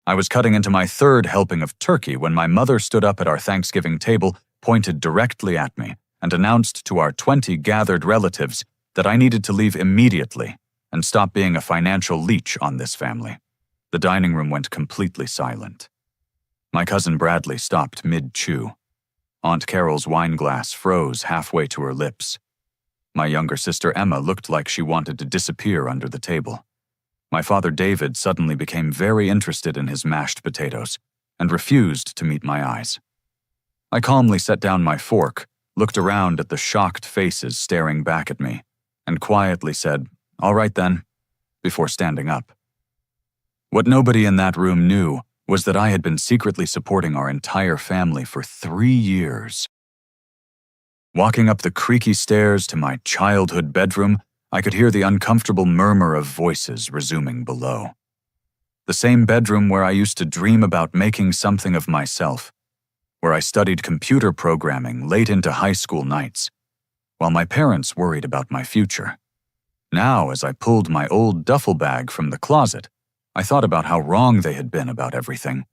I was cutting into my third helping of turkey when my mother stood up at our Thanksgiving table, pointed directly at me, and announced to our 20 gathered relatives that I needed to leave immediately and stop being a financial leech on this family. The dining room went completely silent. My cousin Bradley stopped mid-chew. Aunt Carol's wine glass froze halfway to her lips. My younger sister Emma looked like she wanted to disappear under the table. My father David suddenly became very interested in his mashed potatoes and refused to meet my eyes. I calmly set down my fork, looked around at the shocked faces staring back at me, and quietly said, "All right then," before standing up. What nobody in that room knew was that I had been secretly supporting our entire family for 3 years. Walking up the creaky stairs to my childhood bedroom, I could hear the uncomfortable murmur of voices resuming below. The same bedroom where I used to dream about making something of myself, where I studied computer programming late into high school nights, while my parents worried about my future. Now, as I pulled my old duffel bag from the closet, I thought about how wrong they had been about everything.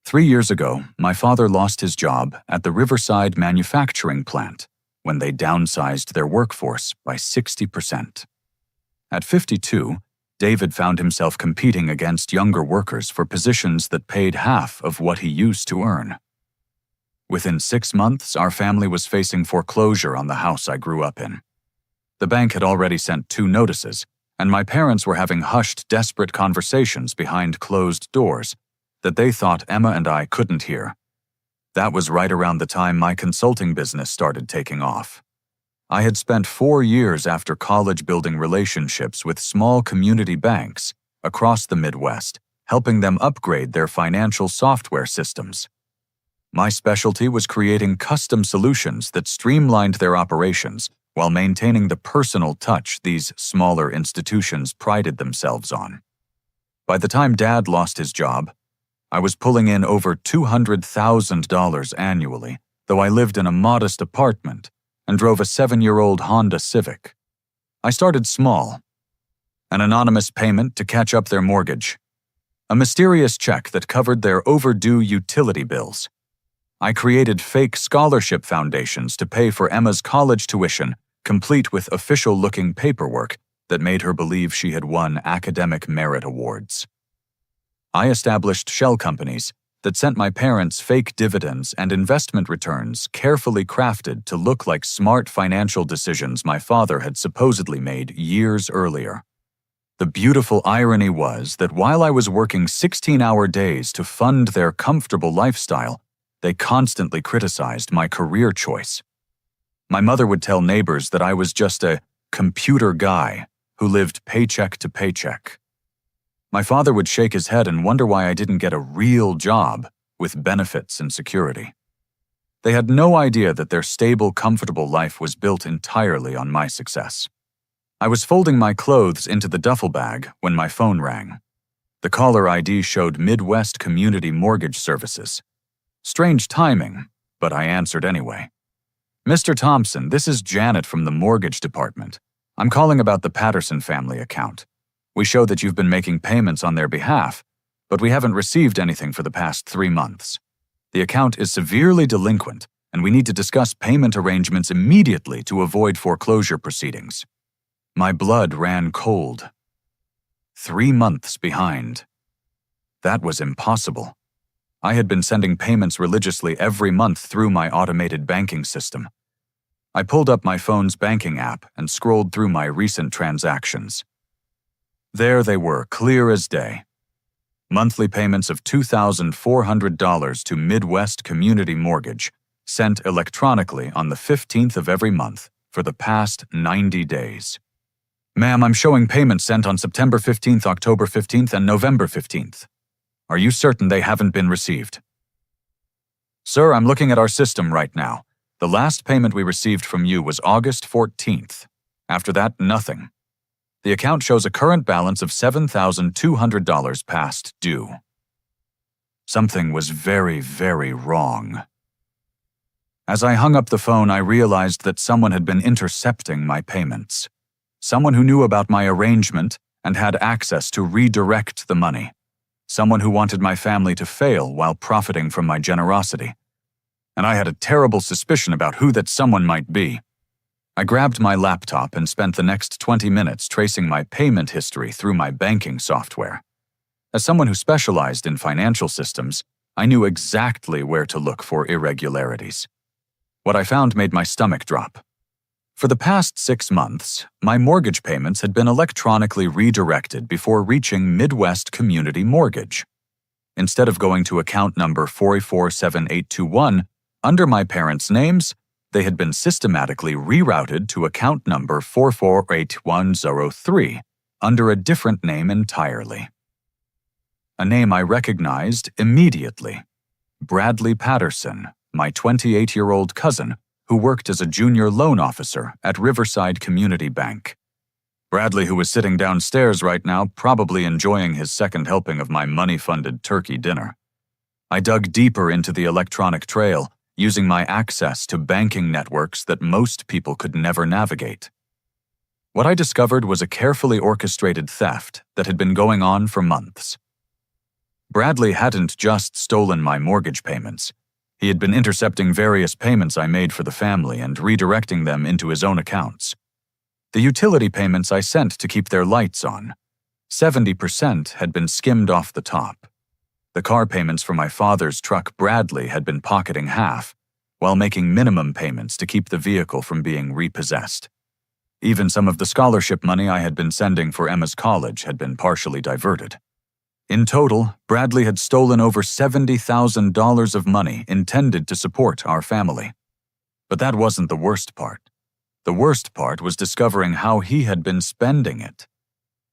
3 years ago, my father lost his job at the Riverside manufacturing plant when they downsized their workforce by 60%. At 52, David found himself competing against younger workers for positions that paid half of what he used to earn. Within 6 months, our family was facing foreclosure on the house I grew up in. The bank had already sent 2 notices, and my parents were having hushed, desperate conversations behind closed doors that they thought Emma and I couldn't hear. That was right around the time my consulting business started taking off. I had spent 4 years after college building relationships with small community banks across the Midwest, helping them upgrade their financial software systems. My specialty was creating custom solutions that streamlined their operations while maintaining the personal touch these smaller institutions prided themselves on. By the time Dad lost his job, I was pulling in over $200,000 annually, though I lived in a modest apartment and drove a 7-year-old Honda Civic. I started small. An anonymous payment to catch up their mortgage. A mysterious check that covered their overdue utility bills. I created fake scholarship foundations to pay for Emma's college tuition, complete with official-looking paperwork that made her believe she had won academic merit awards. I established shell companies that sent my parents fake dividends and investment returns carefully crafted to look like smart financial decisions my father had supposedly made years earlier. The beautiful irony was that while I was working 16-hour days to fund their comfortable lifestyle, they constantly criticized my career choice. My mother would tell neighbors that I was just a computer guy who lived paycheck to paycheck. My father would shake his head and wonder why I didn't get a real job with benefits and security. They had no idea that their stable, comfortable life was built entirely on my success. I was folding my clothes into the duffel bag when my phone rang. The caller ID showed Midwest Community Mortgage Services. Strange timing, but I answered anyway. "Mr. Thompson, this is Janet from the mortgage department. I'm calling about the Patterson family account. We show that you've been making payments on their behalf, but we haven't received anything for the past 3 months. The account is severely delinquent, and we need to discuss payment arrangements immediately to avoid foreclosure proceedings." My blood ran cold. 3 months behind. That was impossible. I had been sending payments religiously every month through my automated banking system. I pulled up my phone's banking app and scrolled through my recent transactions. There they were, clear as day. Monthly payments of $2,400 to Midwest Community Mortgage, sent electronically on the 15th of every month for the past 90 days. "Ma'am, I'm showing payments sent on September 15th, October 15th, and November 15th. Are you certain they haven't been received?" "Sir, I'm looking at our system right now. The last payment we received from you was August 14th. After that, nothing. The account shows a current balance of $7,200 past due." Something was very, very wrong. As I hung up the phone, I realized that someone had been intercepting my payments. Someone who knew about my arrangement and had access to redirect the money. someone who wanted my family to fail while profiting from my generosity. And I had a terrible suspicion about who that someone might be. I grabbed my laptop and spent the next 20 minutes tracing my payment history through my banking software. As someone who specialized in financial systems, I knew exactly where to look for irregularities. What I found made my stomach drop. For the past 6 months, my mortgage payments had been electronically redirected before reaching Midwest Community Mortgage. Instead of going to account number 447821 under my parents' names, they had been systematically rerouted to account number 448103 under a different name entirely. A name I recognized immediately. Bradley Patterson, my 28-year-old cousin, who worked as a junior loan officer at Riverside Community Bank. Bradley, who was sitting downstairs right now, probably enjoying his second helping of my money-funded turkey dinner. I dug deeper into the electronic trail, using my access to banking networks that most people could never navigate. What I discovered was a carefully orchestrated theft that had been going on for months. Bradley hadn't just stolen my mortgage payments. He had been intercepting various payments I made for the family and redirecting them into his own accounts. The utility payments I sent to keep their lights on, 70% had been skimmed off the top. The car payments for my father's truck Bradley had been pocketing half, while making minimum payments to keep the vehicle from being repossessed. Even some of the scholarship money I had been sending for Emma's college had been partially diverted. In total, Bradley had stolen over $70,000 of money intended to support our family. But that wasn't the worst part. The worst part was discovering how he had been spending it.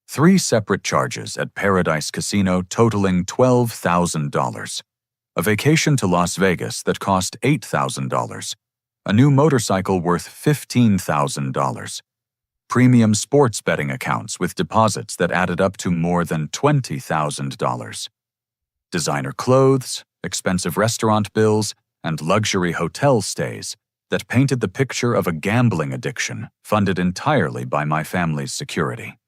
3 separate charges at Paradise Casino totaling $12,000. A vacation to Las Vegas that cost $8,000. A new motorcycle worth $15,000. Premium sports betting accounts with deposits that added up to more than $20,000. Designer clothes, expensive restaurant bills, and luxury hotel stays that painted the picture of a gambling addiction funded entirely by my family's security.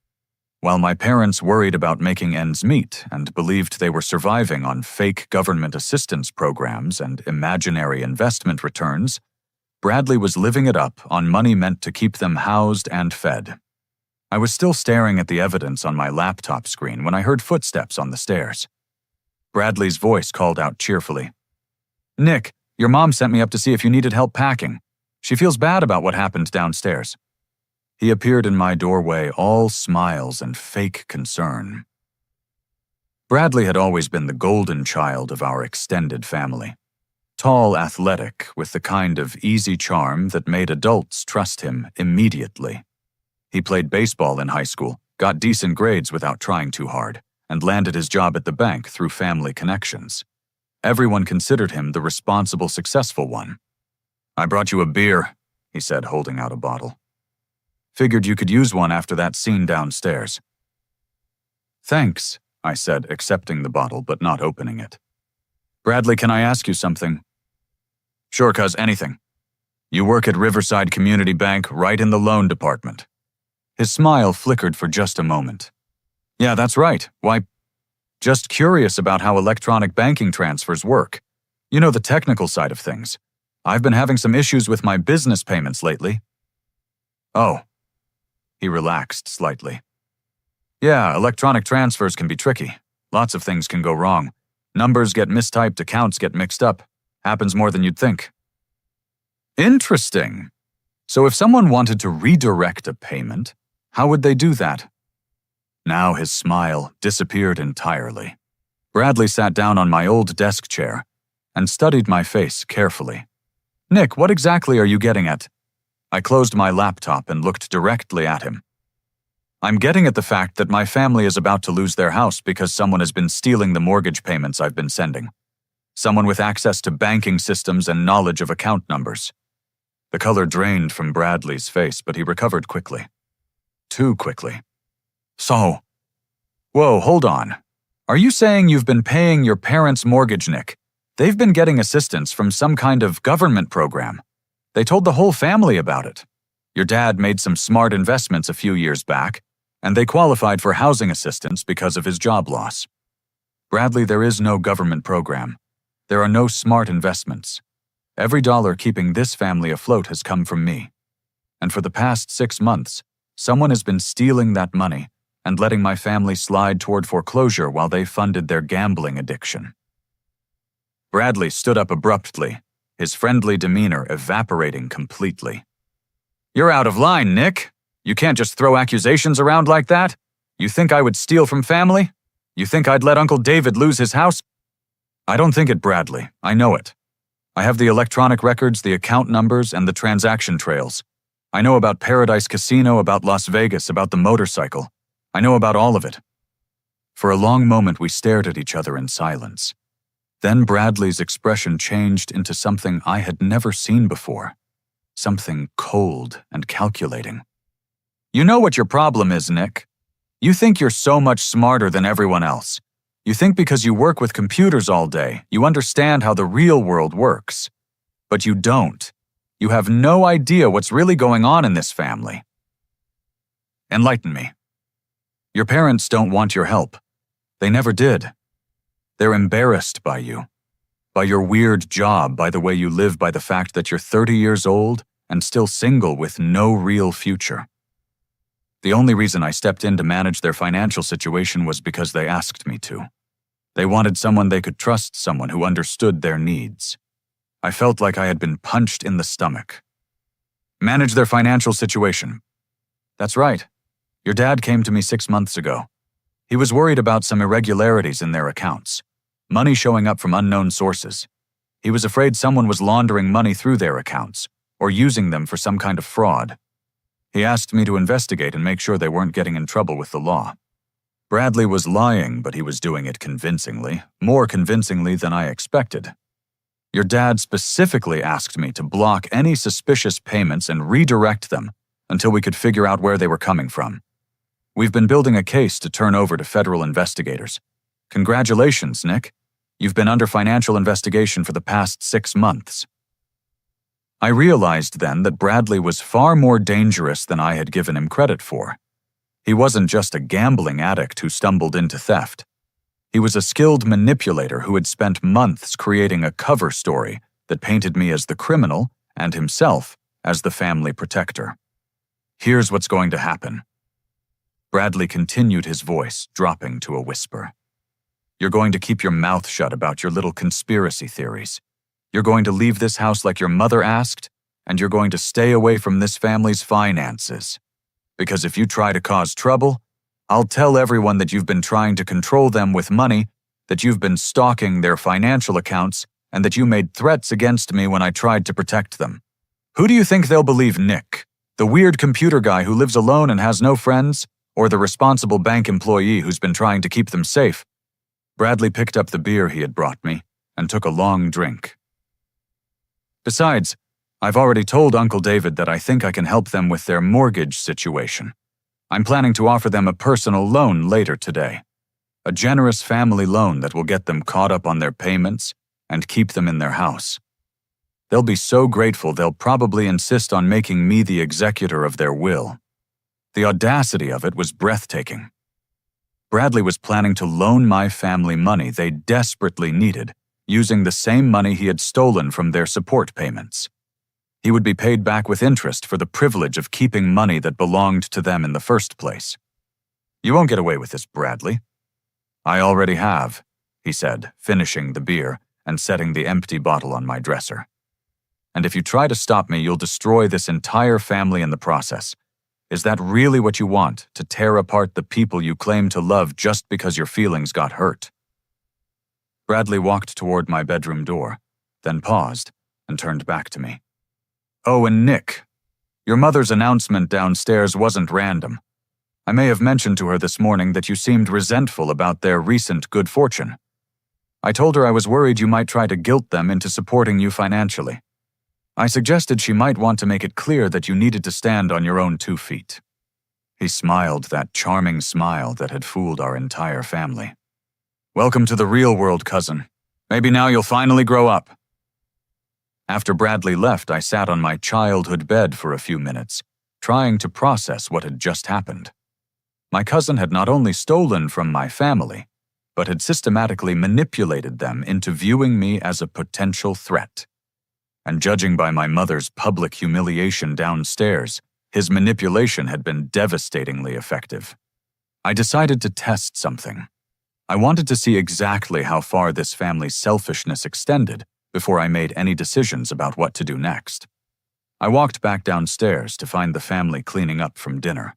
While my parents worried about making ends meet and believed they were surviving on fake government assistance programs and imaginary investment returns, Bradley was living it up on money meant to keep them housed and fed. I was still staring at the evidence on my laptop screen when I heard footsteps on the stairs. Bradley's voice called out cheerfully, "Nick, your mom sent me up to see if you needed help packing. She feels bad about what happened downstairs." He appeared in my doorway, all smiles and fake concern. Bradley had always been the golden child of our extended family. Tall, athletic, with the kind of easy charm that made adults trust him immediately. He played baseball in high school, got decent grades without trying too hard, and landed his job at the bank through family connections. Everyone considered him the responsible, successful one. "I brought you a beer," he said, holding out a bottle. "Figured you could use one after that scene downstairs." "Thanks," I said, accepting the bottle but not opening it. "Bradley, can I ask you something?" "Sure, cuz, anything." "You work at Riverside Community Bank, right in the loan department." His smile flickered for just a moment. "Yeah, that's right. Why, just curious about how electronic banking transfers work. You know, the technical side of things. I've been having some issues with my business payments lately." "Oh." He relaxed slightly. "Yeah, electronic transfers can be tricky. Lots of things can go wrong. Numbers get mistyped, accounts get mixed up. Happens more than you'd think." "Interesting. So if someone wanted to redirect a payment, how would they do that?" Now his smile disappeared entirely. Bradley sat down on my old desk chair and studied my face carefully. "Nick, what exactly are you getting at?" I closed my laptop and looked directly at him. "I'm getting at the fact that my family is about to lose their house because someone has been stealing the mortgage payments I've been sending. Someone with access to banking systems and knowledge of account numbers." The color drained from Bradley's face, but he recovered quickly. Too quickly. "So, whoa, hold on. Are you saying you've been paying your parents' mortgage, Nick? They've been getting assistance from some kind of government program. They told the whole family about it. Your dad made some smart investments a few years back, and they qualified for housing assistance because of his job loss." Bradley, there is no government program. There are no smart investments. Every dollar keeping this family afloat has come from me. And for the past 6 months, someone has been stealing that money and letting my family slide toward foreclosure while they funded their gambling addiction. Bradley stood up abruptly, his friendly demeanor evaporating completely. You're out of line, Nick. You can't just throw accusations around like that. You think I would steal from family? You think I'd let Uncle David lose his house? I don't think it, Bradley. I know it. I have the electronic records, the account numbers, and the transaction trails. I know about Paradise Casino, about Las Vegas, about the motorcycle. I know about all of it. For a long moment, we stared at each other in silence. Then Bradley's expression changed into something I had never seen before. Something cold and calculating. You know what your problem is, Nick. You think you're so much smarter than everyone else. You think because you work with computers all day, you understand how the real world works. But you don't. You have no idea what's really going on in this family. Enlighten me. Your parents don't want your help. They never did. They're embarrassed by you. By your weird job, by the way you live, by the fact that you're 30 years old and still single with no real future. The only reason I stepped in to manage their financial situation was because they asked me to. They wanted someone they could trust, someone who understood their needs. I felt like I had been punched in the stomach. Manage their financial situation. That's right. Your dad came to me 6 months ago. He was worried about some irregularities in their accounts. Money showing up from unknown sources. He was afraid someone was laundering money through their accounts or using them for some kind of fraud. He asked me to investigate and make sure they weren't getting in trouble with the law. Bradley was lying, but he was doing it convincingly, more convincingly than I expected. Your dad specifically asked me to block any suspicious payments and redirect them until we could figure out where they were coming from. We've been building a case to turn over to federal investigators. Congratulations, Nick. You've been under financial investigation for the past 6 months. I realized then that Bradley was far more dangerous than I had given him credit for. He wasn't just a gambling addict who stumbled into theft. He was a skilled manipulator who had spent months creating a cover story that painted me as the criminal and himself as the family protector. Here's what's going to happen. Bradley continued, his voice dropping to a whisper. You're going to keep your mouth shut about your little conspiracy theories. You're going to leave this house like your mother asked, and you're going to stay away from this family's finances. Because if you try to cause trouble, I'll tell everyone that you've been trying to control them with money, that you've been stalking their financial accounts, and that you made threats against me when I tried to protect them. Who do you think they'll believe, Nick? The weird computer guy who lives alone and has no friends, or the responsible bank employee who's been trying to keep them safe? Bradley picked up the beer he had brought me and took a long drink. Besides, I've already told Uncle David that I think I can help them with their mortgage situation. I'm planning to offer them a personal loan later today. A generous family loan that will get them caught up on their payments and keep them in their house. They'll be so grateful they'll probably insist on making me the executor of their will. The audacity of it was breathtaking. Bradley was planning to loan my family money they desperately needed, using the same money he had stolen from their support payments. He would be paid back with interest for the privilege of keeping money that belonged to them in the first place. You won't get away with this, Bradley. I already have, he said, finishing the beer and setting the empty bottle on my dresser. And if you try to stop me, you'll destroy this entire family in the process. Is that really what you want, to tear apart the people you claim to love just because your feelings got hurt? Bradley walked toward my bedroom door, then paused and turned back to me. Oh, and Nick, your mother's announcement downstairs wasn't random. I may have mentioned to her this morning that you seemed resentful about their recent good fortune. I told her I was worried you might try to guilt them into supporting you financially. I suggested she might want to make it clear that you needed to stand on your own 2 feet. He smiled that charming smile that had fooled our entire family. Welcome to the real world, cousin. Maybe now you'll finally grow up. After Bradley left, I sat on my childhood bed for a few minutes, trying to process what had just happened. My cousin had not only stolen from my family, but had systematically manipulated them into viewing me as a potential threat. And judging by my mother's public humiliation downstairs, his manipulation had been devastatingly effective. I decided to test something. I wanted to see exactly how far this family's selfishness extended before I made any decisions about what to do next. I walked back downstairs to find the family cleaning up from dinner.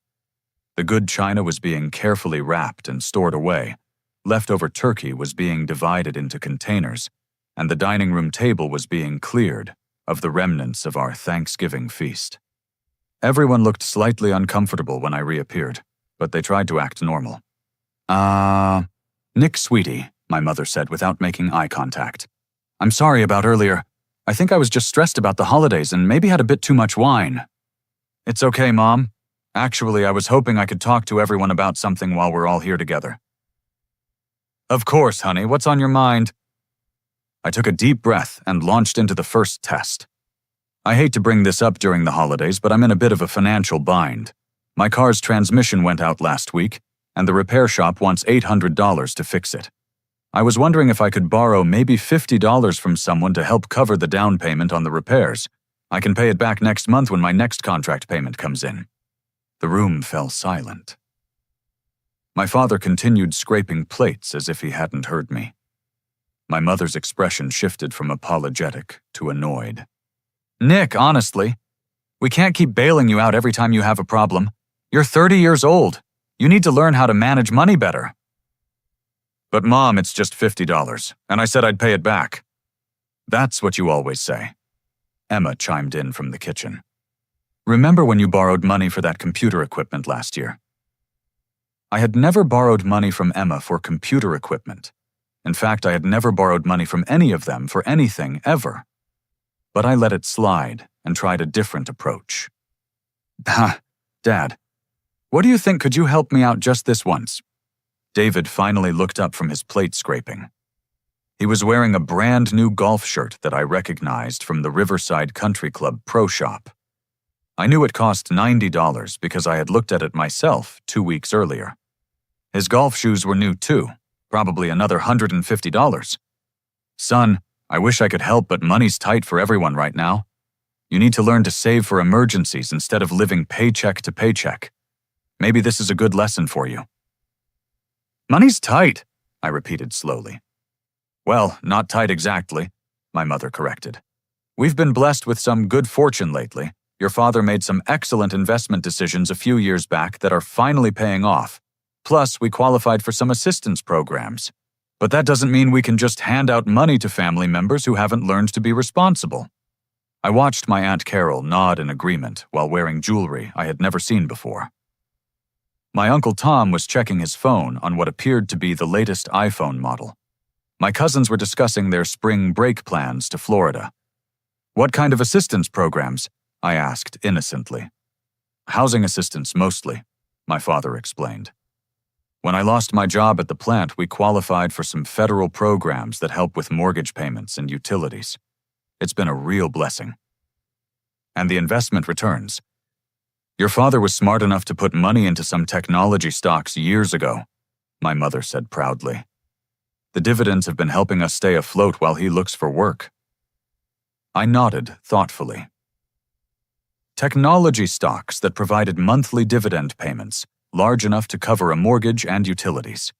The good china was being carefully wrapped and stored away. Leftover turkey was being divided into containers, and the dining room table was being cleared of the remnants of our Thanksgiving feast. Everyone looked slightly uncomfortable when I reappeared, but they tried to act normal. Nick, sweetie, my mother said without making eye contact. I'm sorry about earlier. I think I was just stressed about the holidays and maybe had a bit too much wine. It's okay, Mom. Actually, I was hoping I could talk to everyone about something while we're all here together. Of course, honey. What's on your mind? I took a deep breath and launched into the first test. I hate to bring this up during the holidays, but I'm in a bit of a financial bind. My car's transmission went out last week, and the repair shop wants $800 to fix it. I was wondering if I could borrow maybe $50 from someone to help cover the down payment on the repairs. I can pay it back next month when my next contract payment comes in. The room fell silent. My father continued scraping plates as if he hadn't heard me. My mother's expression shifted from apologetic to annoyed. Nick, honestly, we can't keep bailing you out every time you have a problem. You're 30 years old. You need to learn how to manage money better. But Mom, it's just $50, and I said I'd pay it back. That's what you always say. Emma chimed in from the kitchen. Remember when you borrowed money for that computer equipment last year? I had never borrowed money from Emma for computer equipment. In fact, I had never borrowed money from any of them for anything ever. But I let it slide and tried a different approach. Dad, what do you think? Could you help me out just this once? David finally looked up from his plate scraping. He was wearing a brand new golf shirt that I recognized from the Riverside Country Club Pro Shop. I knew it cost $90 because I had looked at it myself 2 weeks earlier. His golf shoes were new too, probably another $150. Son, I wish I could help, but money's tight for everyone right now. You need to learn to save for emergencies instead of living paycheck to paycheck. Maybe this is a good lesson for you. Money's tight, I repeated slowly. Well, not tight exactly, my mother corrected. We've been blessed with some good fortune lately. Your father made some excellent investment decisions a few years back that are finally paying off. Plus, we qualified for some assistance programs. But that doesn't mean we can just hand out money to family members who haven't learned to be responsible. I watched my Aunt Carol nod in agreement while wearing jewelry I had never seen before. My Uncle Tom was checking his phone on what appeared to be the latest iPhone model. My cousins were discussing their spring break plans to Florida. What kind of assistance programs? I asked innocently. Housing assistance mostly, my father explained. When I lost my job at the plant, we qualified for some federal programs that help with mortgage payments and utilities. It's been a real blessing. And the investment returns. Your father was smart enough to put money into some technology stocks years ago, my mother said proudly. The dividends have been helping us stay afloat while he looks for work. I nodded thoughtfully. Technology stocks that provided monthly dividend payments, large enough to cover a mortgage and utilities.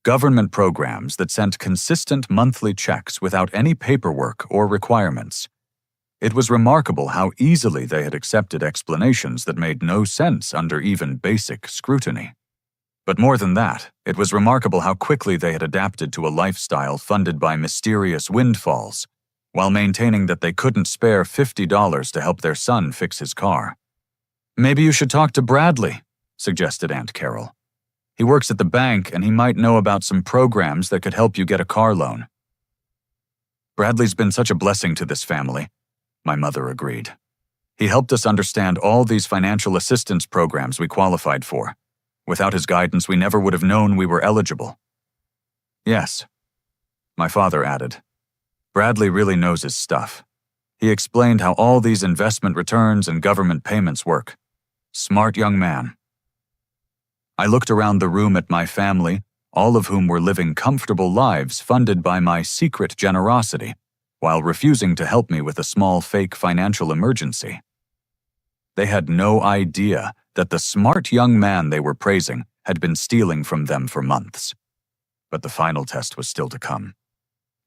Government programs that sent consistent monthly checks without any paperwork or requirements. It was remarkable how easily they had accepted explanations that made no sense under even basic scrutiny. But more than that, it was remarkable how quickly they had adapted to a lifestyle funded by mysterious windfalls, while maintaining that they couldn't spare $50 to help their son fix his car. Maybe you should talk to Bradley, suggested Aunt Carol. He works at the bank and he might know about some programs that could help you get a car loan. Bradley's been such a blessing to this family, my mother agreed. He helped us understand all these financial assistance programs we qualified for. Without his guidance, we never would have known we were eligible. Yes, my father added. Bradley really knows his stuff. He explained how all these investment returns and government payments work. Smart young man. I looked around the room at my family, all of whom were living comfortable lives funded by my secret generosity, while refusing to help me with a small fake financial emergency. They had no idea that the smart young man they were praising had been stealing from them for months. But the final test was still to come.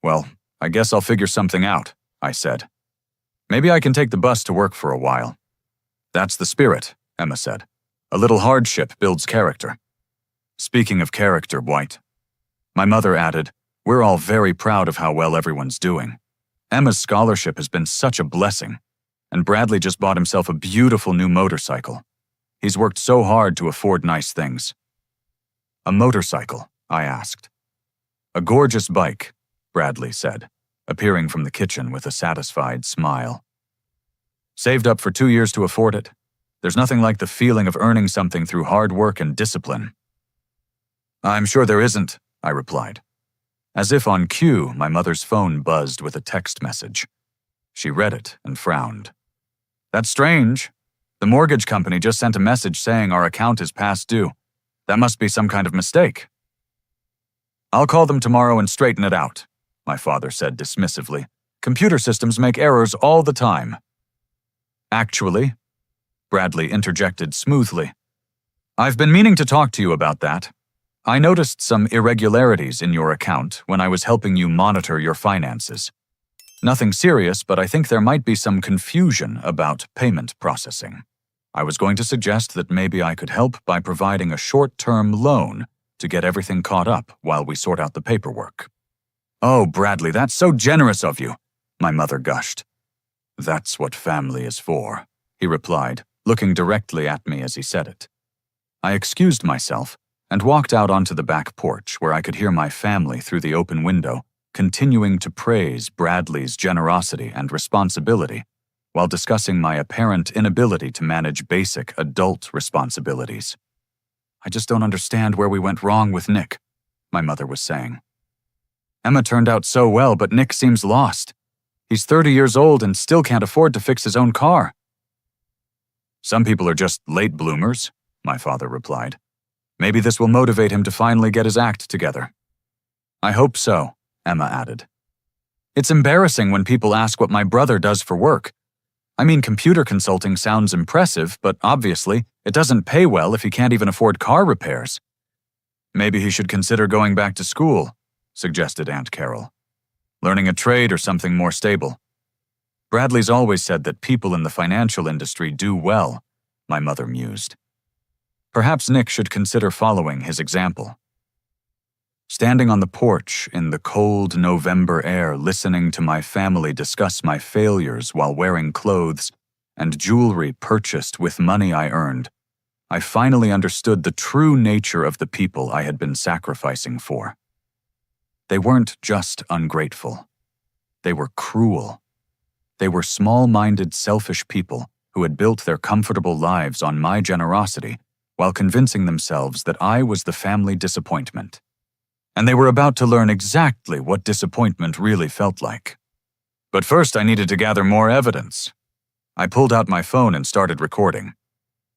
"Well, I guess I'll figure something out," I said. "Maybe I can take the bus to work for a while." "That's the spirit," Emma said. "A little hardship builds character." "Speaking of character, White," my mother added, "we're all very proud of how well everyone's doing. Emma's scholarship has been such a blessing, and Bradley just bought himself a beautiful new motorcycle. He's worked so hard to afford nice things." "A motorcycle?" I asked. "A gorgeous bike," Bradley said, appearing from the kitchen with a satisfied smile. "Saved up for 2 years to afford it. There's nothing like the feeling of earning something through hard work and discipline." "I'm sure there isn't," I replied. As if on cue, my mother's phone buzzed with a text message. She read it and frowned. "That's strange. The mortgage company just sent a message saying our account is past due. That must be some kind of mistake." "I'll call them tomorrow and straighten it out," my father said dismissively. "Computer systems make errors all the time." "Actually," Bradley interjected smoothly, "I've been meaning to talk to you about that. I noticed some irregularities in your account when I was helping you monitor your finances. Nothing serious, but I think there might be some confusion about payment processing. I was going to suggest that maybe I could help by providing a short-term loan to get everything caught up while we sort out the paperwork." "Oh, Bradley, that's so generous of you," my mother gushed. "That's what family is for," he replied, looking directly at me as he said it. I excused myself and walked out onto the back porch where I could hear my family through the open window, continuing to praise Bradley's generosity and responsibility while discussing my apparent inability to manage basic adult responsibilities. "I just don't understand where we went wrong with Nick," my mother was saying. "Emma turned out so well, but Nick seems lost. He's 30 years old and still can't afford to fix his own car." "Some people are just late bloomers," my father replied. "Maybe this will motivate him to finally get his act together." "I hope so," Emma added. "It's embarrassing when people ask what my brother does for work. I mean, computer consulting sounds impressive, but obviously, it doesn't pay well if he can't even afford car repairs." "Maybe he should consider going back to school," suggested Aunt Carol. "Learning a trade or something more stable. Bradley's always said that people in the financial industry do well," my mother mused. "Perhaps Nick should consider following his example." Standing on the porch in the cold November air, listening to my family discuss my failures while wearing clothes and jewelry purchased with money I earned, I finally understood the true nature of the people I had been sacrificing for. They weren't just ungrateful. They were cruel. They were small-minded, selfish people who had built their comfortable lives on my generosity while convincing themselves that I was the family disappointment. And they were about to learn exactly what disappointment really felt like. But first I needed to gather more evidence. I pulled out my phone and started recording.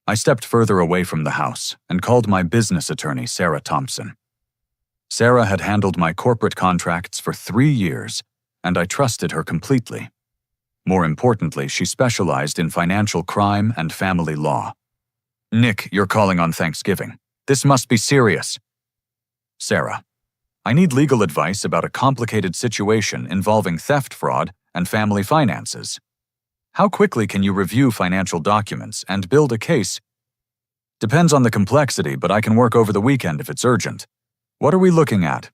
I stepped further away from the house and called my business attorney, Sarah Thompson. Sarah had handled my corporate contracts for 3 years, and I trusted her completely. More importantly, she specialized in financial crime and family law. "Nick, you're calling on Thanksgiving. This must be serious." "Sarah, I need legal advice about a complicated situation involving theft fraud and family finances. How quickly can you review financial documents and build a case?" "Depends on the complexity, but I can work over the weekend if it's urgent. What are we looking at?"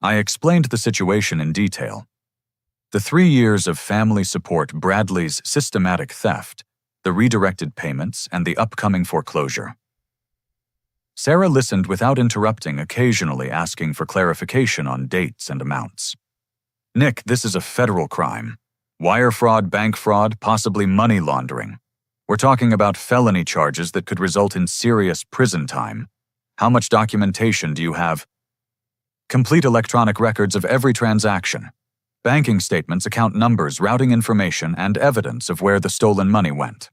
I explained the situation in detail. The 3 years of family support, Bradley's systematic theft, the redirected payments, and the upcoming foreclosure. Sarah listened without interrupting, occasionally asking for clarification on dates and amounts. "Nick, this is a federal crime. Wire fraud, bank fraud, possibly money laundering. We're talking about felony charges that could result in serious prison time. How much documentation do you have?" "Complete electronic records of every transaction. Banking statements, account numbers, routing information, and evidence of where the stolen money went."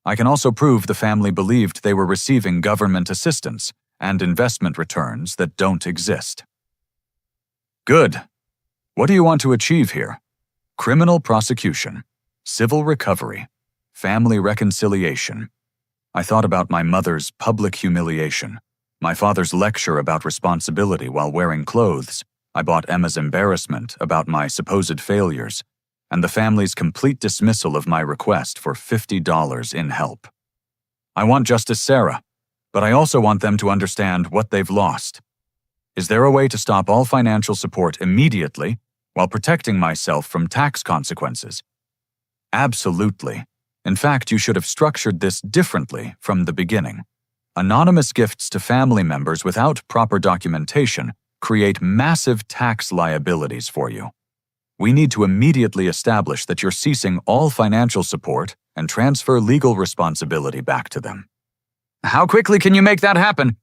I can also prove the family believed they were receiving government assistance and investment returns that don't exist. Good. What do you want to achieve here? Criminal prosecution, civil recovery, family reconciliation. I thought about my mother's public humiliation, my father's lecture about responsibility while wearing clothes. I bought Emma's embarrassment about my supposed failures, and the family's complete dismissal of my request for $50 in help. I want Justice Sarah, but I also want them to understand what they've lost. Is there a way to stop all financial support immediately while protecting myself from tax consequences? Absolutely. In fact, you should have structured this differently from the beginning. Anonymous gifts to family members without proper documentation create massive tax liabilities for you. We need to immediately establish that you're ceasing all financial support and transfer legal responsibility back to them. How quickly can you make that happen?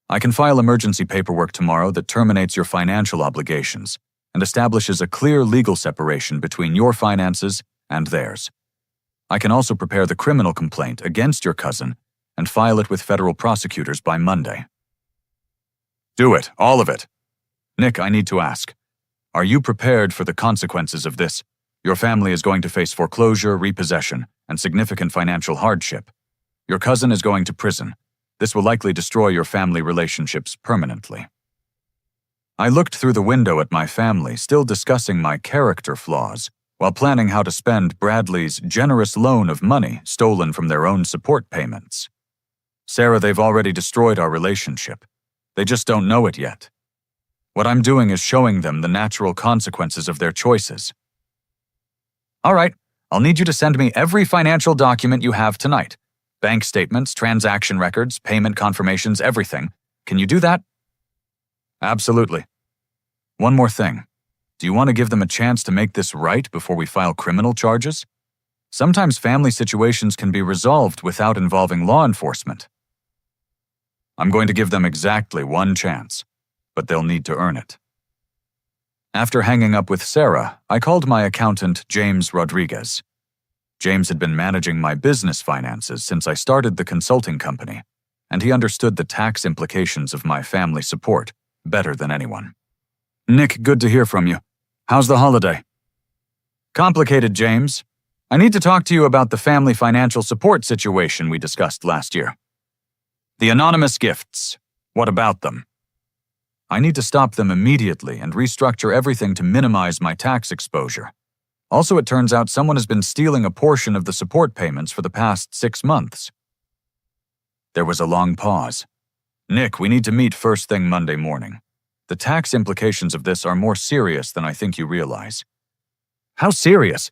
I can file emergency paperwork tomorrow that terminates your financial obligations and establishes a clear legal separation between your finances and theirs. I can also prepare the criminal complaint against your cousin and file it with federal prosecutors by Monday. Do it, all of it. Nick, I need to ask, are you prepared for the consequences of this? Your family is going to face foreclosure, repossession, and significant financial hardship. Your cousin is going to prison. This will likely destroy your family relationships permanently. I looked through the window at my family, still discussing my character flaws, while planning how to spend Bradley's generous loan of money stolen from their own support payments. Sarah, they've already destroyed our relationship. They just don't know it yet. What I'm doing is showing them the natural consequences of their choices. All right, I'll need you to send me every financial document you have tonight. Bank statements, transaction records, payment confirmations, everything. Can you do that? Absolutely. One more thing. Do you want to give them a chance to make this right before we file criminal charges? Sometimes family situations can be resolved without involving law enforcement. I'm going to give them exactly one chance, but they'll need to earn it. After hanging up with Sarah, I called my accountant, James Rodriguez. James had been managing my business finances since I started the consulting company, and he understood the tax implications of my family support better than anyone. Nick, good to hear from you. How's the holiday? Complicated, James. I need to talk to you about the family financial support situation we discussed last year. The anonymous gifts. What about them? I need to stop them immediately and restructure everything to minimize my tax exposure. Also, it turns out someone has been stealing a portion of the support payments for the past 6 months. There was a long pause. Nick, we need to meet first thing Monday morning. The tax implications of this are more serious than I think you realize. How serious?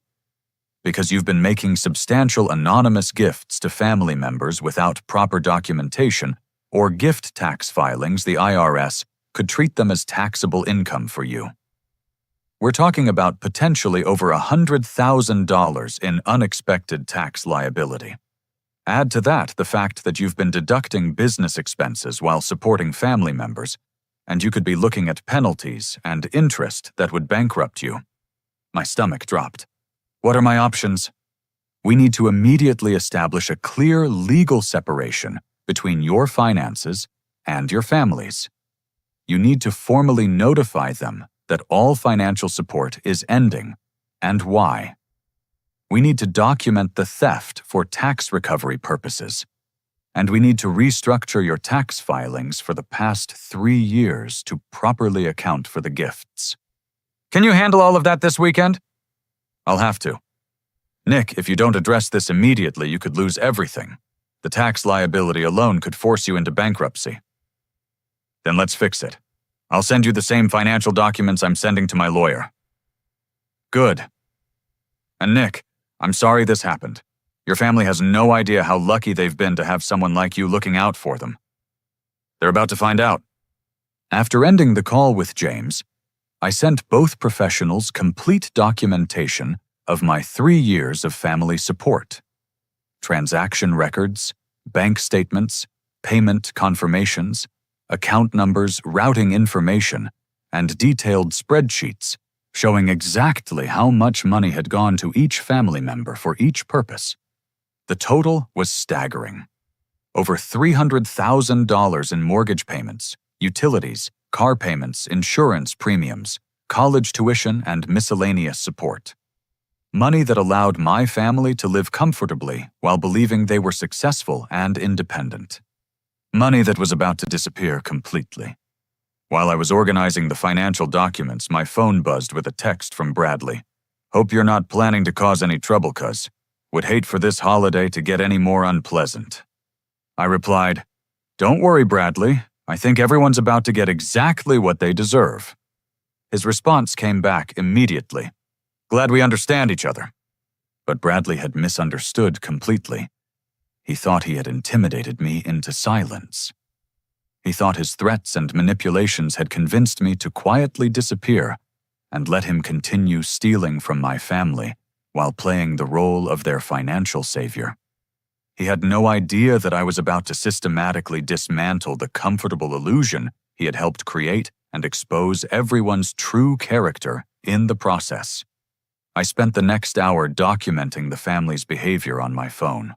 Because you've been making substantial anonymous gifts to family members without proper documentation or gift tax filings. The IRS could treat them as taxable income for you. We're talking about potentially over $100,000 in unexpected tax liability. Add to that the fact that you've been deducting business expenses while supporting family members, and you could be looking at penalties and interest that would bankrupt you. My stomach dropped. What are my options? We need to immediately establish a clear legal separation between your finances and your families. You need to formally notify them that all financial support is ending, and why. We need to document the theft for tax recovery purposes, and we need to restructure your tax filings for the past 3 years to properly account for the gifts. Can you handle all of that this weekend? I'll have to. Nick, if you don't address this immediately, you could lose everything. The tax liability alone could force you into bankruptcy. Then let's fix it. I'll send you the same financial documents I'm sending to my lawyer. Good. And Nick, I'm sorry this happened. Your family has no idea how lucky they've been to have someone like you looking out for them. They're about to find out. After ending the call with James, I sent both professionals complete documentation of my 3 years of family support. Transaction records, bank statements, payment confirmations, account numbers, routing information, and detailed spreadsheets showing exactly how much money had gone to each family member for each purpose. The total was staggering. Over $300,000 in mortgage payments, utilities, car payments, insurance premiums, college tuition, and miscellaneous support. Money that allowed my family to live comfortably while believing they were successful and independent. Money that was about to disappear completely. While I was organizing the financial documents, my phone buzzed with a text from Bradley. "Hope you're not planning to cause any trouble, cuz. Would hate for this holiday to get any more unpleasant." I replied, "Don't worry, Bradley. I think everyone's about to get exactly what they deserve." His response came back immediately. "Glad we understand each other." But Bradley had misunderstood completely. He thought he had intimidated me into silence. He thought his threats and manipulations had convinced me to quietly disappear and let him continue stealing from my family while playing the role of their financial savior. He had no idea that I was about to systematically dismantle the comfortable illusion he had helped create and expose everyone's true character in the process. I spent the next hour documenting the family's behavior on my phone.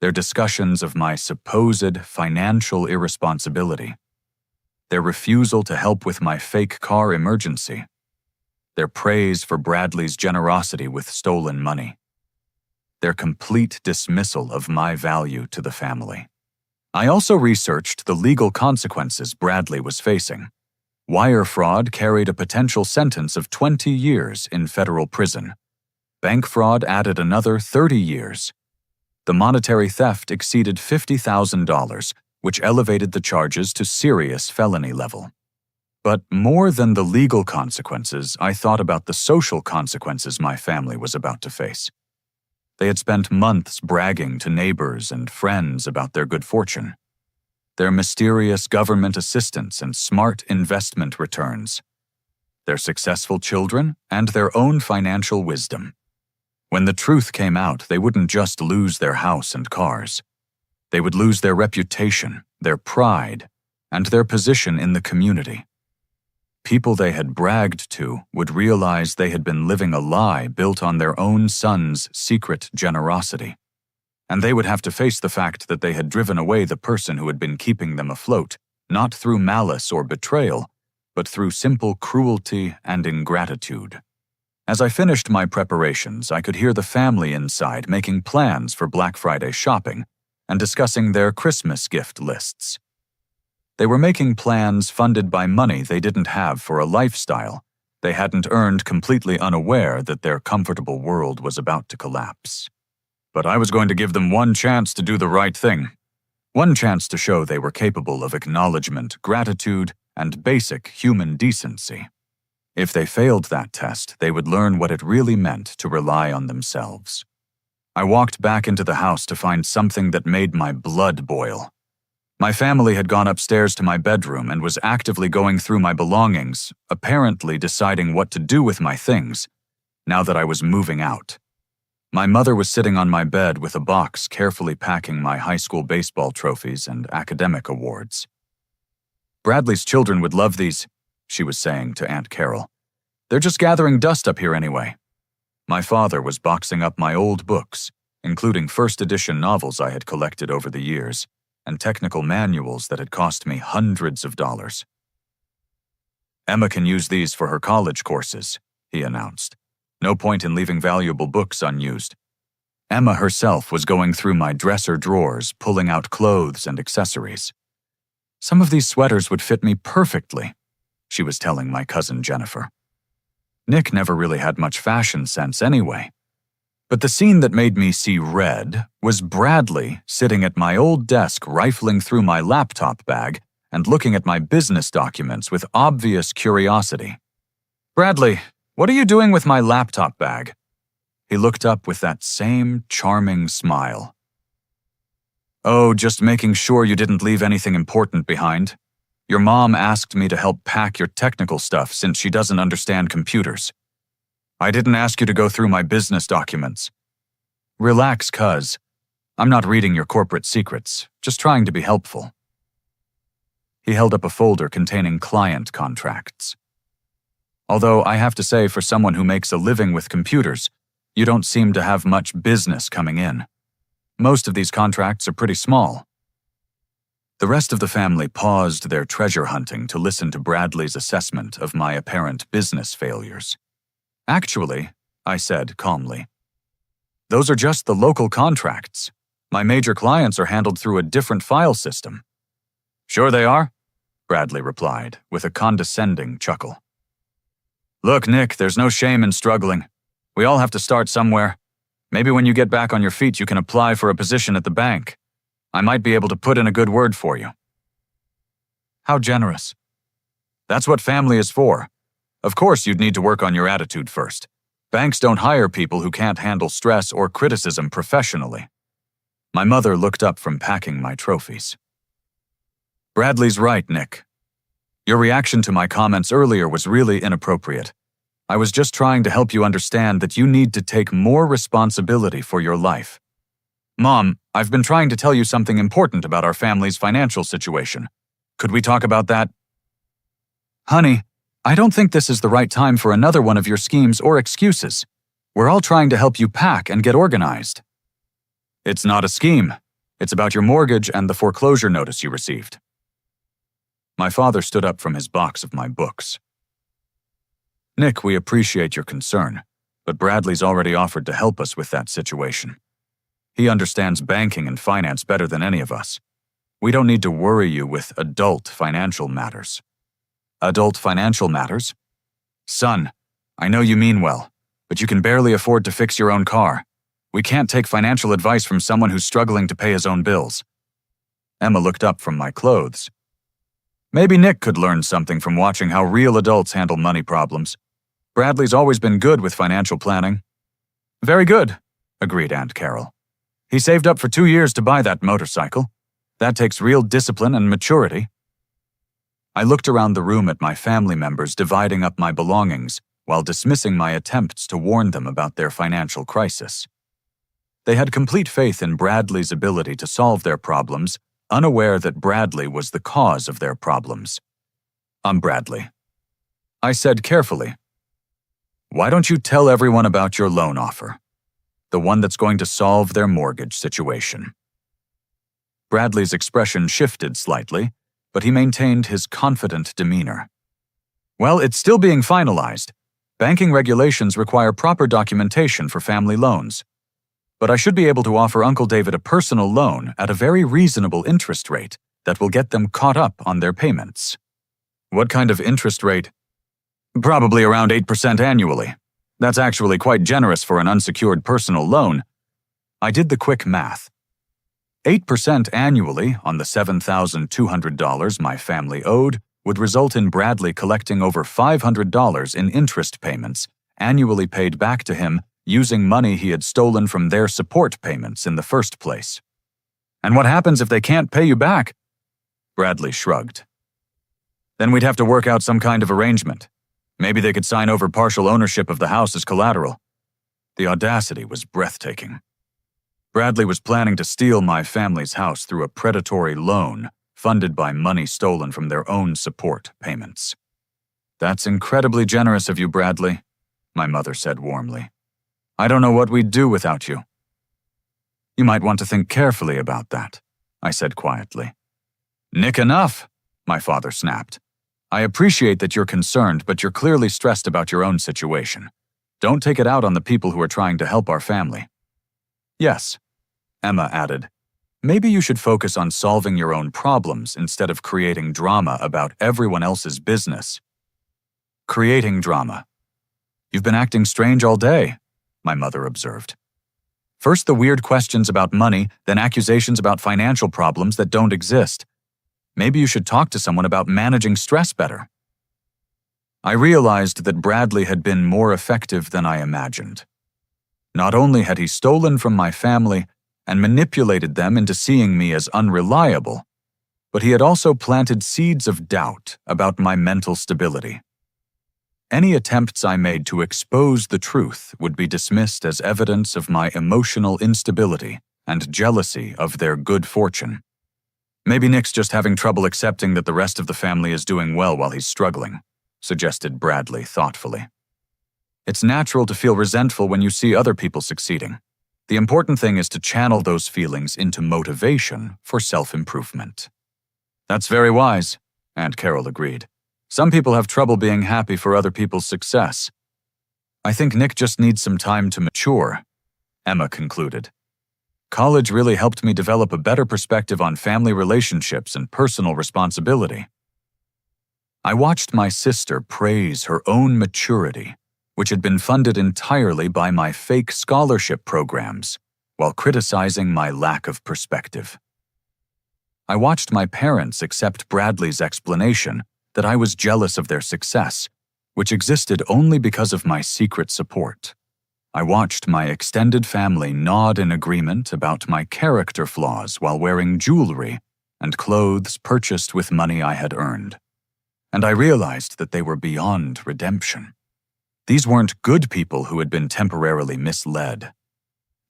Their discussions of my supposed financial irresponsibility. Their refusal to help with my fake car emergency. Their praise for Bradley's generosity with stolen money. Their complete dismissal of my value to the family. I also researched the legal consequences Bradley was facing. Wire fraud carried a potential sentence of 20 years in federal prison. Bank fraud added another 30 years. The monetary theft exceeded $50,000, which elevated the charges to serious felony level. But more than the legal consequences, I thought about the social consequences my family was about to face. They had spent months bragging to neighbors and friends about their good fortune, their mysterious government assistance and smart investment returns, their successful children, and their own financial wisdom. When the truth came out, they wouldn't just lose their house and cars. They would lose their reputation, their pride, and their position in the community. People they had bragged to would realize they had been living a lie built on their own son's secret generosity. And they would have to face the fact that they had driven away the person who had been keeping them afloat, not through malice or betrayal, but through simple cruelty and ingratitude. As I finished my preparations, I could hear the family inside making plans for Black Friday shopping and discussing their Christmas gift lists. They were making plans funded by money they didn't have for a lifestyle they hadn't earned, completely unaware that their comfortable world was about to collapse. But I was going to give them one chance to do the right thing. One chance to show they were capable of acknowledgement, gratitude, and basic human decency. If they failed that test, they would learn what it really meant to rely on themselves. I walked back into the house to find something that made my blood boil. My family had gone upstairs to my bedroom and was actively going through my belongings, apparently deciding what to do with my things, now that I was moving out. My mother was sitting on my bed with a box carefully packing my high school baseball trophies and academic awards. "Bradley's children would love these," she was saying to Aunt Carol. "They're just gathering dust up here anyway." My father was boxing up my old books, including first edition novels I had collected over the years, and technical manuals that had cost me hundreds of dollars. "Emma can use these for her college courses," he announced. "No point in leaving valuable books unused." Emma herself was going through my dresser drawers, pulling out clothes and accessories. "Some of these sweaters would fit me perfectly," she was telling my cousin Jennifer. Nick never really had much fashion sense anyway. But the scene that made me see red was Bradley sitting at my old desk rifling through my laptop bag and looking at my business documents with obvious curiosity. "Bradley, what are you doing with my laptop bag?" He looked up with that same charming smile. "Oh, just making sure you didn't leave anything important behind. Your mom asked me to help pack your technical stuff since she doesn't understand computers. I didn't ask you to go through my business documents." "Relax, cuz. I'm not reading your corporate secrets, just trying to be helpful." He held up a folder containing client contracts. "Although I have to say, for someone who makes a living with computers, you don't seem to have much business coming in." Most of these contracts are pretty small. The rest of the family paused their treasure hunting to listen to Bradley's assessment of my apparent business failures. Actually, I said calmly, those are just the local contracts. My major clients are handled through a different file system. Sure they are, Bradley replied with a condescending chuckle. Look, Nick, there's no shame in struggling. We all have to start somewhere. Maybe when you get back on your feet, you can apply for a position at the bank. I might be able to put in a good word for you. How generous. That's what family is for. Of course, you'd need to work on your attitude first. Banks don't hire people who can't handle stress or criticism professionally. My mother looked up from packing my trophies. Bradley's right, Nick. Your reaction to my comments earlier was really inappropriate. I was just trying to help you understand that you need to take more responsibility for your life. Mom, I've been trying to tell you something important about our family's financial situation. Could we talk about that? Honey, I don't think this is the right time for another one of your schemes or excuses. We're all trying to help you pack and get organized. It's not a scheme. It's about your mortgage and the foreclosure notice you received. My father stood up from his box of my books. Nick, we appreciate your concern, but Bradley's already offered to help us with that situation. He understands banking and finance better than any of us. We don't need to worry you with adult financial matters. Adult financial matters? Son, I know you mean well, but you can barely afford to fix your own car. We can't take financial advice from someone who's struggling to pay his own bills. Emma looked up from my clothes. Maybe Nick could learn something from watching how real adults handle money problems. Bradley's always been good with financial planning. Very good, agreed Aunt Carol. He saved up for 2 years to buy that motorcycle. That takes real discipline and maturity. I looked around the room at my family members dividing up my belongings while dismissing my attempts to warn them about their financial crisis. They had complete faith in Bradley's ability to solve their problems, unaware that Bradley was the cause of their problems. I'm Bradley. I said carefully, why don't you tell everyone about your loan offer? The one that's going to solve their mortgage situation. Bradley's expression shifted slightly, but he maintained his confident demeanor. Well, it's still being finalized. Banking regulations require proper documentation for family loans. But I should be able to offer Uncle David a personal loan at a very reasonable interest rate that will get them caught up on their payments. What kind of interest rate? Probably around 8% annually. That's actually quite generous for an unsecured personal loan. I did the quick math. 8% annually on the $7,200 my family owed would result in Bradley collecting over $500 in interest payments, annually paid back to him using money he had stolen from their support payments in the first place. And what happens if they can't pay you back? Bradley shrugged. Then we'd have to work out some kind of arrangement. Maybe they could sign over partial ownership of the house as collateral. The audacity was breathtaking. Bradley was planning to steal my family's house through a predatory loan funded by money stolen from their own support payments. That's incredibly generous of you, Bradley, my mother said warmly. I don't know what we'd do without you. You might want to think carefully about that, I said quietly. Nick, enough, my father snapped. I appreciate that you're concerned, but you're clearly stressed about your own situation. Don't take it out on the people who are trying to help our family. Yes, Emma added. Maybe you should focus on solving your own problems instead of creating drama about everyone else's business. Creating drama. You've been acting strange all day, my mother observed. First the weird questions about money, then accusations about financial problems that don't exist. Maybe you should talk to someone about managing stress better. I realized that Bradley had been more effective than I imagined. Not only had he stolen from my family and manipulated them into seeing me as unreliable, but he had also planted seeds of doubt about my mental stability. Any attempts I made to expose the truth would be dismissed as evidence of my emotional instability and jealousy of their good fortune. Maybe Nick's just having trouble accepting that the rest of the family is doing well while he's struggling, suggested Bradley thoughtfully. It's natural to feel resentful when you see other people succeeding. The important thing is to channel those feelings into motivation for self-improvement. That's very wise, Aunt Carol agreed. Some people have trouble being happy for other people's success. I think Nick just needs some time to mature, Emma concluded. College really helped me develop a better perspective on family relationships and personal responsibility. I watched my sister praise her own maturity, which had been funded entirely by my fake scholarship programs, while criticizing my lack of perspective. I watched my parents accept Bradley's explanation that I was jealous of their success, which existed only because of my secret support. I watched my extended family nod in agreement about my character flaws while wearing jewelry and clothes purchased with money I had earned. And I realized that they were beyond redemption. These weren't good people who had been temporarily misled.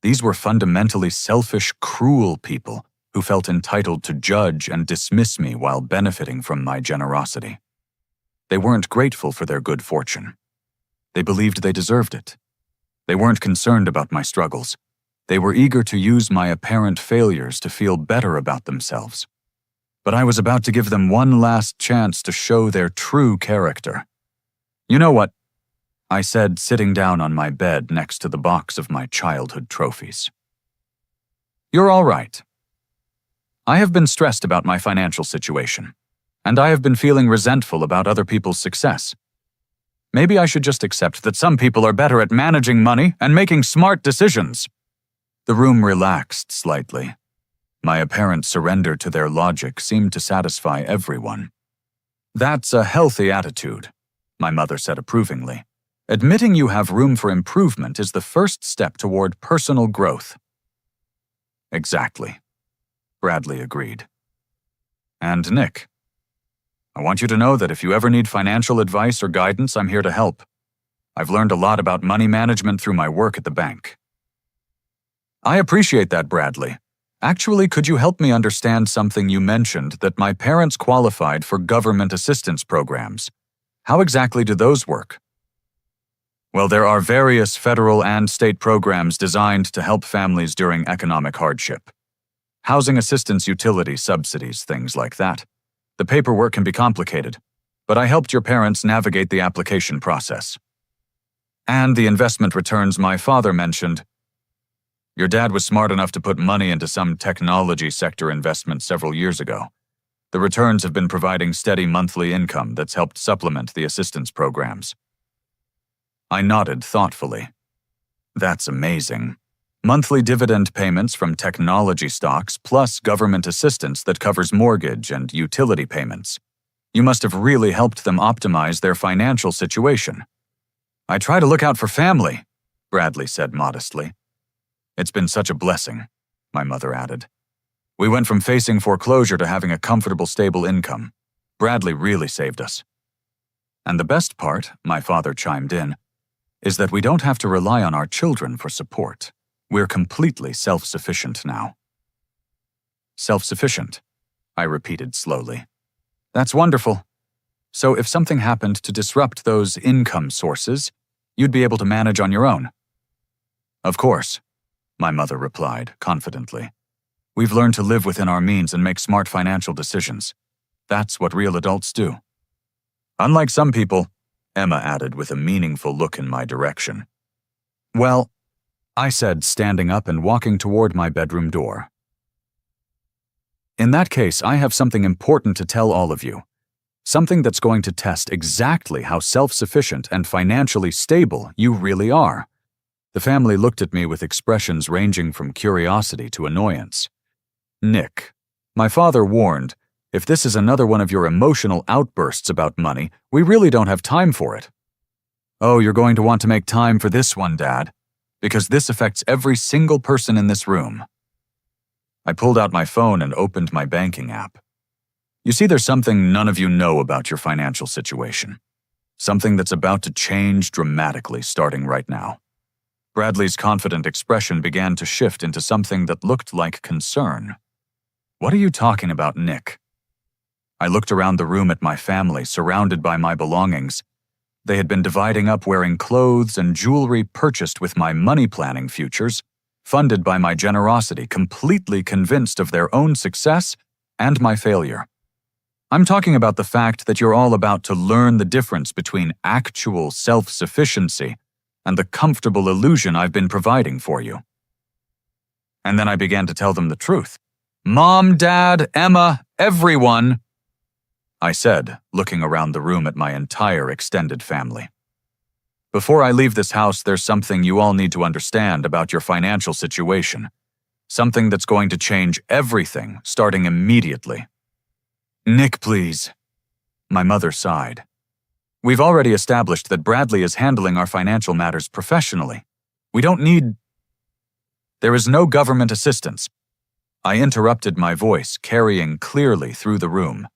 These were fundamentally selfish, cruel people who felt entitled to judge and dismiss me while benefiting from my generosity. They weren't grateful for their good fortune. They believed they deserved it. They weren't concerned about my struggles. They were eager to use my apparent failures to feel better about themselves. But I was about to give them one last chance to show their true character. You know what? I said, sitting down on my bed next to the box of my childhood trophies. You're all right. I have been stressed about my financial situation, and I have been feeling resentful about other people's success. Maybe I should just accept that some people are better at managing money and making smart decisions. The room relaxed slightly. My apparent surrender to their logic seemed to satisfy everyone. That's a healthy attitude, my mother said approvingly. Admitting you have room for improvement is the first step toward personal growth. Exactly, Bradley agreed. And Nick, I want you to know that if you ever need financial advice or guidance, I'm here to help. I've learned a lot about money management through my work at the bank. I appreciate that, Bradley. Actually, could you help me understand something you mentioned, that my parents qualified for government assistance programs? How exactly do those work? Well, there are various federal and state programs designed to help families during economic hardship. Housing assistance, utility subsidies, things like that. The paperwork can be complicated, but I helped your parents navigate the application process. And the investment returns my father mentioned. Your dad was smart enough to put money into some technology sector investment several years ago. The returns have been providing steady monthly income that's helped supplement the assistance programs. I nodded thoughtfully. That's amazing. Monthly dividend payments from technology stocks plus government assistance that covers mortgage and utility payments. You must have really helped them optimize their financial situation. I try to look out for family, Bradley said modestly. It's been such a blessing, my mother added. We went from facing foreclosure to having a comfortable, stable income. Bradley really saved us. And the best part, my father chimed in, is that we don't have to rely on our children for support. We're completely self-sufficient now. Self-sufficient, I repeated slowly. That's wonderful. So if something happened to disrupt those income sources, you'd be able to manage on your own. Of course, my mother replied confidently. We've learned to live within our means and make smart financial decisions. That's what real adults do. Unlike some people, Emma added with a meaningful look in my direction. Well, I said, standing up and walking toward my bedroom door. In that case, I have something important to tell all of you. Something that's going to test exactly how self-sufficient and financially stable you really are. The family looked at me with expressions ranging from curiosity to annoyance. Nick, my father warned, if this is another one of your emotional outbursts about money, we really don't have time for it. Oh, you're going to want to make time for this one, Dad, because this affects every single person in this room. I pulled out my phone and opened my banking app. You see, there's something none of you know about your financial situation. Something that's about to change dramatically starting right now. Bradley's confident expression began to shift into something that looked like concern. What are you talking about, Nick? I looked around the room at my family, surrounded by my belongings. They had been dividing up wearing clothes and jewelry purchased with my money planning futures, funded by my generosity, completely convinced of their own success and my failure. I'm talking about the fact that you're all about to learn the difference between actual self-sufficiency and the comfortable illusion I've been providing for you. And then I began to tell them the truth. Mom, Dad, Emma, everyone, I said, looking around the room at my entire extended family. Before I leave this house, there's something you all need to understand about your financial situation. Something that's going to change everything, starting immediately. Nick, please. My mother sighed. We've already established that Bradley is handling our financial matters professionally. We don't need... There is no government assistance. I interrupted, my voice carrying clearly through the room.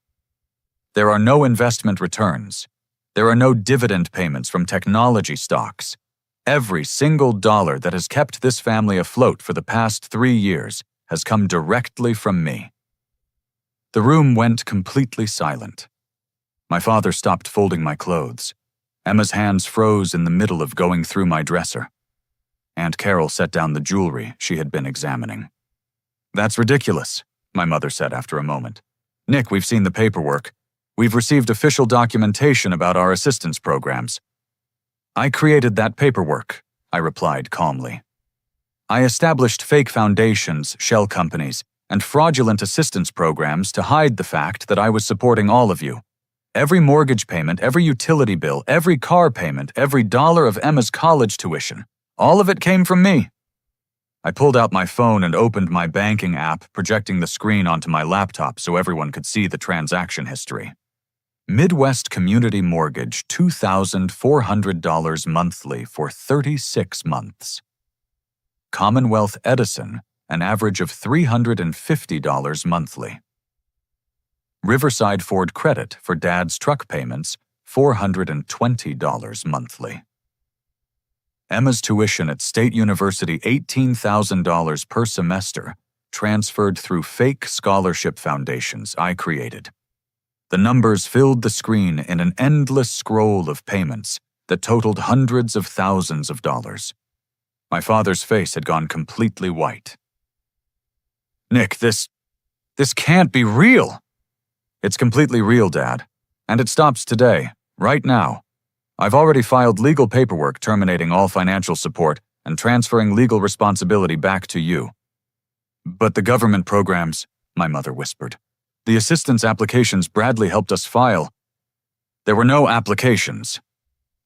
There are no investment returns. There are no dividend payments from technology stocks. Every single dollar that has kept this family afloat for the past 3 years has come directly from me. The room went completely silent. My father stopped folding my clothes. Emma's hands froze in the middle of going through my dresser. Aunt Carol set down the jewelry she had been examining. That's ridiculous, my mother said after a moment. Nick, we've seen the paperwork. We've received official documentation about our assistance programs. I created that paperwork, I replied calmly. I established fake foundations, shell companies, and fraudulent assistance programs to hide the fact that I was supporting all of you. Every mortgage payment, every utility bill, every car payment, every dollar of Emma's college tuition, all of it came from me. I pulled out my phone and opened my banking app, projecting the screen onto my laptop so everyone could see the transaction history. Midwest Community Mortgage, $2,400 monthly for 36 months. Commonwealth Edison, an average of $350 monthly. Riverside Ford Credit for Dad's truck payments, $420 monthly. Emma's tuition at State University, $18,000 per semester, transferred through fake scholarship foundations I created. The numbers filled the screen in an endless scroll of payments that totaled hundreds of thousands of dollars. My father's face had gone completely white. Nick, this can't be real. It's completely real, Dad. And it stops today, right now. I've already filed legal paperwork terminating all financial support and transferring legal responsibility back to you. But the government programs, my mother whispered. The assistance applications Bradley helped us file. There were no applications,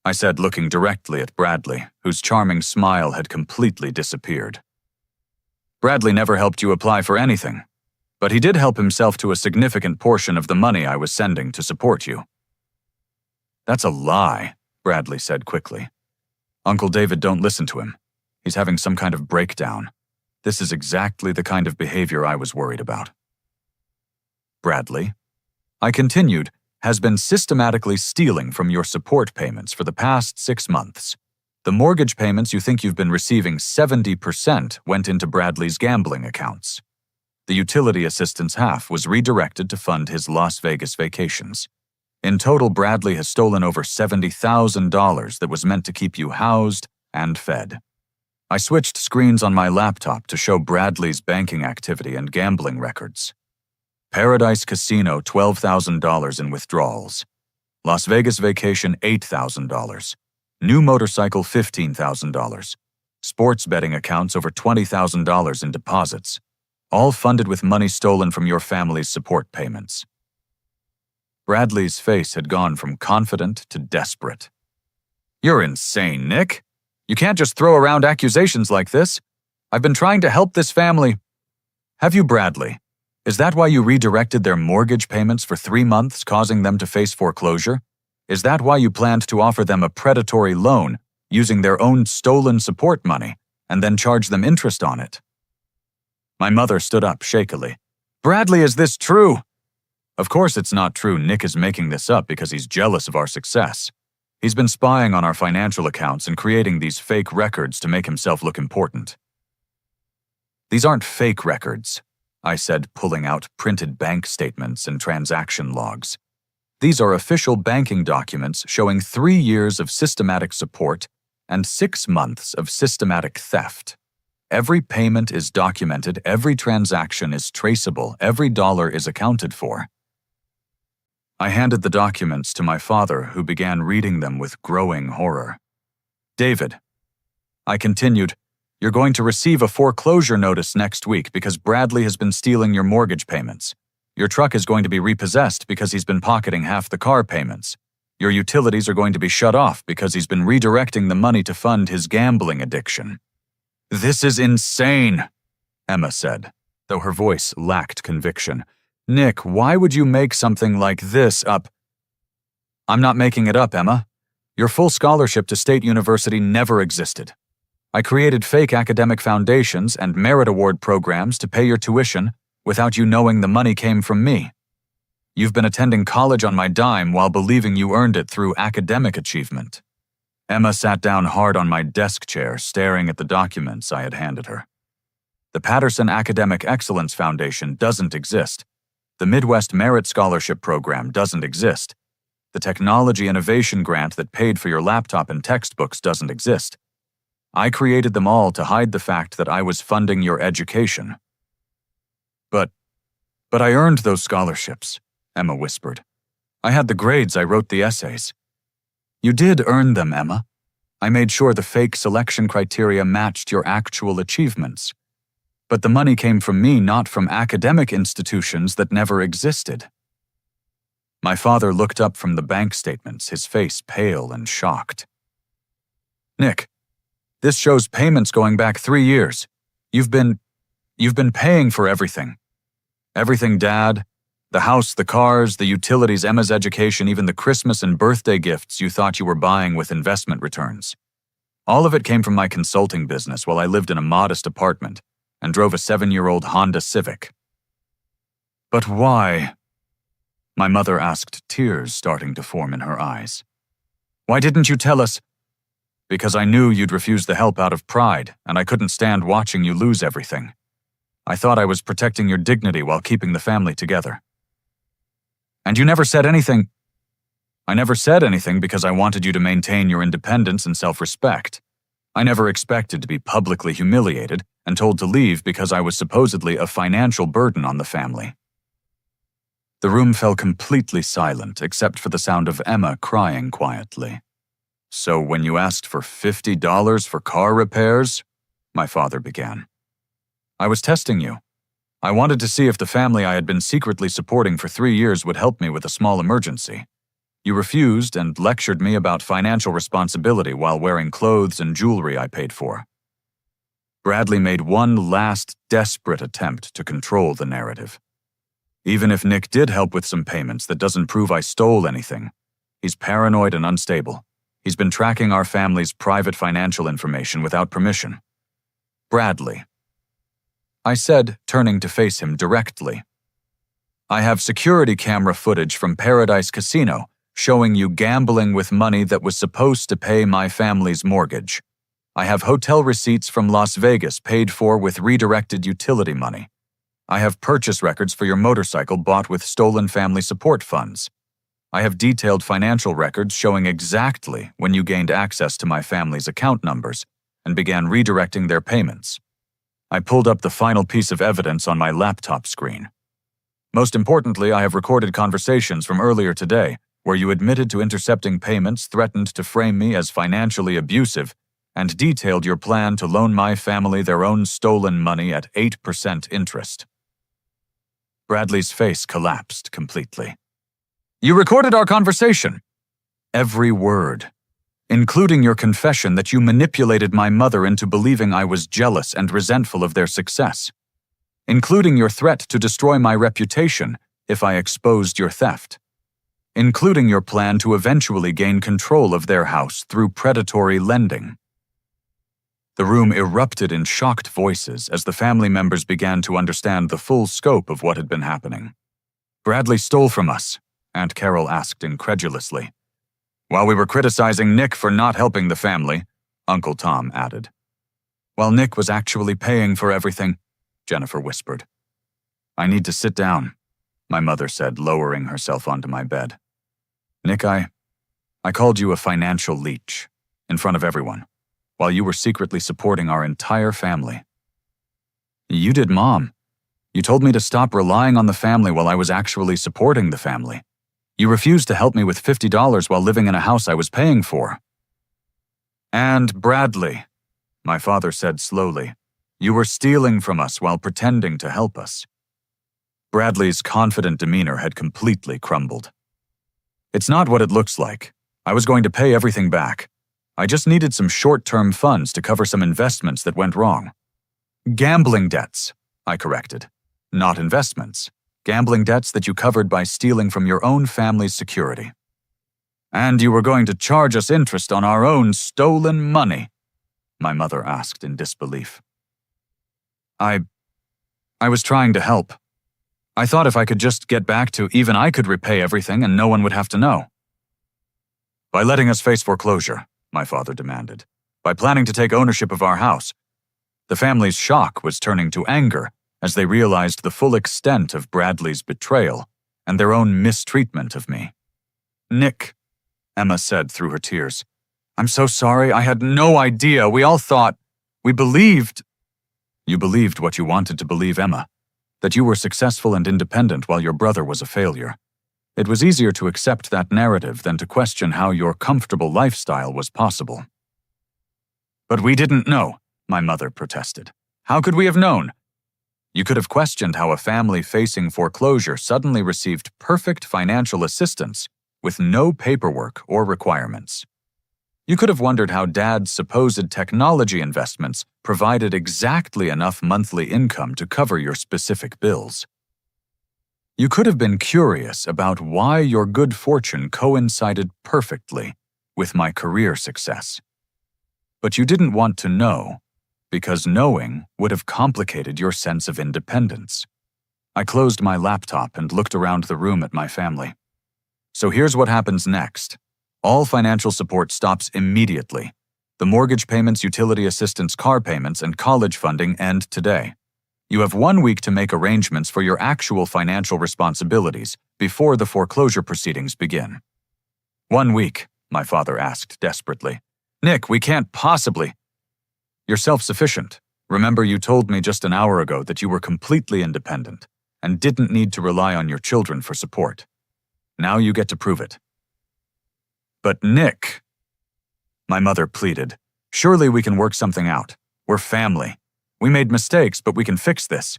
I said, looking directly at Bradley, whose charming smile had completely disappeared. Bradley never helped you apply for anything, but he did help himself to a significant portion of the money I was sending to support you. That's a lie, Bradley said quickly. Uncle David, don't listen to him. He's having some kind of breakdown. This is exactly the kind of behavior I was worried about. Bradley, I continued, has been systematically stealing from your support payments for the past 6 months. The mortgage payments you think you've been receiving, 70% went into Bradley's gambling accounts. The utility assistance half was redirected to fund his Las Vegas vacations. In total, Bradley has stolen over $70,000 that was meant to keep you housed and fed. I switched screens on my laptop to show Bradley's banking activity and gambling records. Paradise Casino, $12,000 in withdrawals. Las Vegas Vacation, $8,000. New motorcycle, $15,000. Sports betting accounts, over $20,000 in deposits. All funded with money stolen from your family's support payments. Bradley's face had gone from confident to desperate. You're insane, Nick. You can't just throw around accusations like this. I've been trying to help this family. Have you, Bradley? Is that why you redirected their mortgage payments for 3 months, causing them to face foreclosure? Is that why you planned to offer them a predatory loan, using their own stolen support money, and then charge them interest on it? My mother stood up shakily. Bradley, is this true? Of course it's not true. Nick is making this up because he's jealous of our success. He's been spying on our financial accounts and creating these fake records to make himself look important. These aren't fake records, I said, pulling out printed bank statements and transaction logs. These are official banking documents showing 3 years of systematic support and 6 months of systematic theft. Every payment is documented, every transaction is traceable, every dollar is accounted for. I handed the documents to my father, who began reading them with growing horror. David, I continued, you're going to receive a foreclosure notice next week because Bradley has been stealing your mortgage payments. Your truck is going to be repossessed because he's been pocketing half the car payments. Your utilities are going to be shut off because he's been redirecting the money to fund his gambling addiction. This is insane, Emma said, though her voice lacked conviction. Nick, why would you make something like this up? I'm not making it up, Emma. Your full scholarship to State University never existed. I created fake academic foundations and merit award programs to pay your tuition without you knowing the money came from me. You've been attending college on my dime while believing you earned it through academic achievement. Emma sat down hard on my desk chair, staring at the documents I had handed her. The Patterson Academic Excellence Foundation doesn't exist. The Midwest Merit Scholarship Program doesn't exist. The Technology Innovation Grant that paid for your laptop and textbooks doesn't exist. I created them all to hide the fact that I was funding your education. But I earned those scholarships, Emma whispered. I had the grades, I wrote the essays. You did earn them, Emma. I made sure the fake selection criteria matched your actual achievements. But the money came from me, not from academic institutions that never existed. My father looked up from the bank statements, his face pale and shocked. Nick, this shows payments going back 3 years. You've been paying for everything. Everything, Dad. The house, the cars, the utilities, Emma's education, even the Christmas and birthday gifts you thought you were buying with investment returns. All of it came from my consulting business while I lived in a modest apartment and drove a 7-year-old Honda Civic. But why? My mother asked, tears starting to form in her eyes. Why didn't you tell us? Because I knew you'd refuse the help out of pride, and I couldn't stand watching you lose everything. I thought I was protecting your dignity while keeping the family together. And you never said anything. I never said anything because I wanted you to maintain your independence and self-respect. I never expected to be publicly humiliated and told to leave because I was supposedly a financial burden on the family. The room fell completely silent except for the sound of Emma crying quietly. So when you asked for $50 for car repairs, my father began. I was testing you. I wanted to see if the family I had been secretly supporting for 3 years would help me with a small emergency. You refused and lectured me about financial responsibility while wearing clothes and jewelry I paid for. Bradley made one last desperate attempt to control the narrative. Even if Nick did help with some payments, that doesn't prove I stole anything. He's paranoid and unstable. He's been tracking our family's private financial information without permission. Bradley, I said, turning to face him directly. I have security camera footage from Paradise Casino showing you gambling with money that was supposed to pay my family's mortgage. I have hotel receipts from Las Vegas paid for with redirected utility money. I have purchase records for your motorcycle bought with stolen family support funds. I have detailed financial records showing exactly when you gained access to my family's account numbers and began redirecting their payments. I pulled up the final piece of evidence on my laptop screen. Most importantly, I have recorded conversations from earlier today where you admitted to intercepting payments, threatened to frame me as financially abusive, and detailed your plan to loan my family their own stolen money at 8% interest. Bradley's face collapsed completely. You recorded our conversation. Every word, including your confession that you manipulated my mother into believing I was jealous and resentful of their success, including your threat to destroy my reputation if I exposed your theft, including your plan to eventually gain control of their house through predatory lending. The room erupted in shocked voices as the family members began to understand the full scope of what had been happening. Bradley stole from us, Aunt Carol asked incredulously. While we were criticizing Nick for not helping the family, Uncle Tom added. While Nick was actually paying for everything, Jennifer whispered. I need to sit down, my mother said, lowering herself onto my bed. Nick, I called you a financial leech, in front of everyone, while you were secretly supporting our entire family, You did, Mom. You told me to stop relying on the family while I was actually supporting the family. You refused to help me with $50 while living in a house I was paying for. And Bradley, my father said slowly, you were stealing from us while pretending to help us. Bradley's confident demeanor had completely crumbled. It's not what it looks like. I was going to pay everything back. I just needed some short-term funds to cover some investments that went wrong. Gambling debts, I corrected. Not investments. Gambling debts that you covered by stealing from your own family's security. And you were going to charge us interest on our own stolen money, my mother asked in disbelief. I was trying to help. I thought if I could just get back to even I could repay everything and no one would have to know. By letting us face foreclosure, my father demanded. By planning to take ownership of our house. The family's shock was turning to anger as they realized the full extent of Bradley's betrayal and their own mistreatment of me. Nick, Emma said through her tears, I'm so sorry. I had no idea. We all thought, we believed. You believed what you wanted to believe, Emma. That you were successful and independent while your brother was a failure. It was easier to accept that narrative than to question how your comfortable lifestyle was possible. But we didn't know, my mother protested. How could we have known? You could have questioned how a family facing foreclosure suddenly received perfect financial assistance with no paperwork or requirements. You could have wondered how Dad's supposed technology investments provided exactly enough monthly income to cover your specific bills. You could have been curious about why your good fortune coincided perfectly with my career success. But you didn't want to know, because knowing would have complicated your sense of independence. I closed my laptop and looked around the room at my family. So here's what happens next. All financial support stops immediately. The mortgage payments, utility assistance, car payments, and college funding end today. You have 1 week to make arrangements for your actual financial responsibilities before the foreclosure proceedings begin. 1 week, my father asked desperately. Nick, we can't possibly. You're self-sufficient. Remember, you told me just an hour ago that you were completely independent and didn't need to rely on your children for support. Now you get to prove it. But Nick, my mother pleaded, surely we can work something out. We're family. We made mistakes, but we can fix this.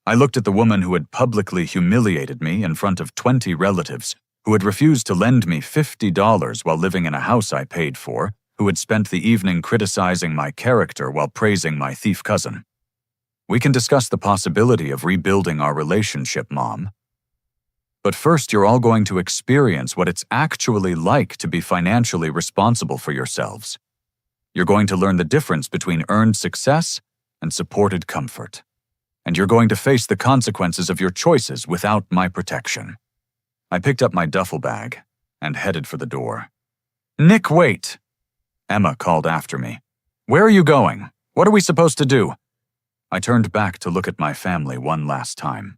I looked at the woman who had publicly humiliated me in front of 20 relatives, who had refused to lend me $50 while living in a house I paid for, who had spent the evening criticizing my character while praising my thief cousin. We can discuss the possibility of rebuilding our relationship, Mom. But first, you're all going to experience what it's actually like to be financially responsible for yourselves. You're going to learn the difference between earned success and supported comfort. And you're going to face the consequences of your choices without my protection. I picked up my duffel bag and headed for the door. Nick, wait! Emma called after me. Where are you going? What are we supposed to do? I turned back to look at my family one last time.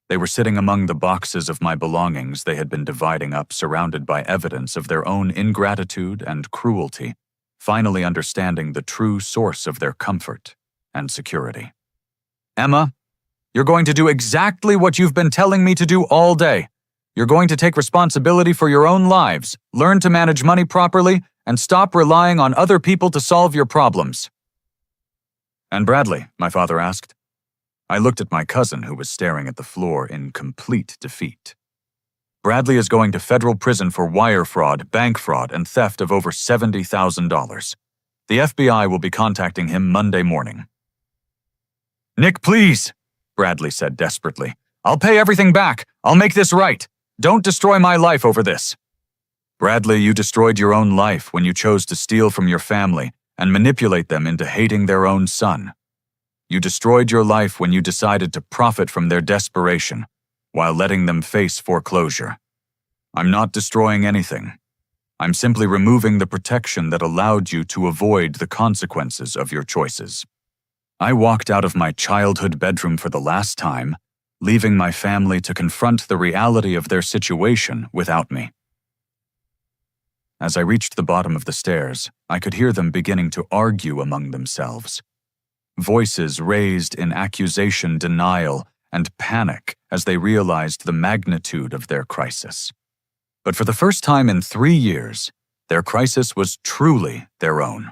They were sitting among the boxes of my belongings they had been dividing up, surrounded by evidence of their own ingratitude and cruelty, finally understanding the true source of their comfort and security. Emma, you're going to do exactly what you've been telling me to do all day. You're going to take responsibility for your own lives, learn to manage money properly, and stop relying on other people to solve your problems. And Bradley, my father asked. I looked at my cousin, who was staring at the floor in complete defeat. Bradley is going to federal prison for wire fraud, bank fraud, and theft of over $70,000. The FBI will be contacting him Monday morning. Nick, please, Bradley said desperately. I'll pay everything back. I'll make this right. Don't destroy my life over this. Bradley, you destroyed your own life when you chose to steal from your family and manipulate them into hating their own son. You destroyed your life when you decided to profit from their desperation while letting them face foreclosure. I'm not destroying anything. I'm simply removing the protection that allowed you to avoid the consequences of your choices. I walked out of my childhood bedroom for the last time, leaving my family to confront the reality of their situation without me. As I reached the bottom of the stairs, I could hear them beginning to argue among themselves. voices raised in accusation, denial, and panic as they realized the magnitude of their crisis. But for the first time in 3 years, their crisis was truly their own.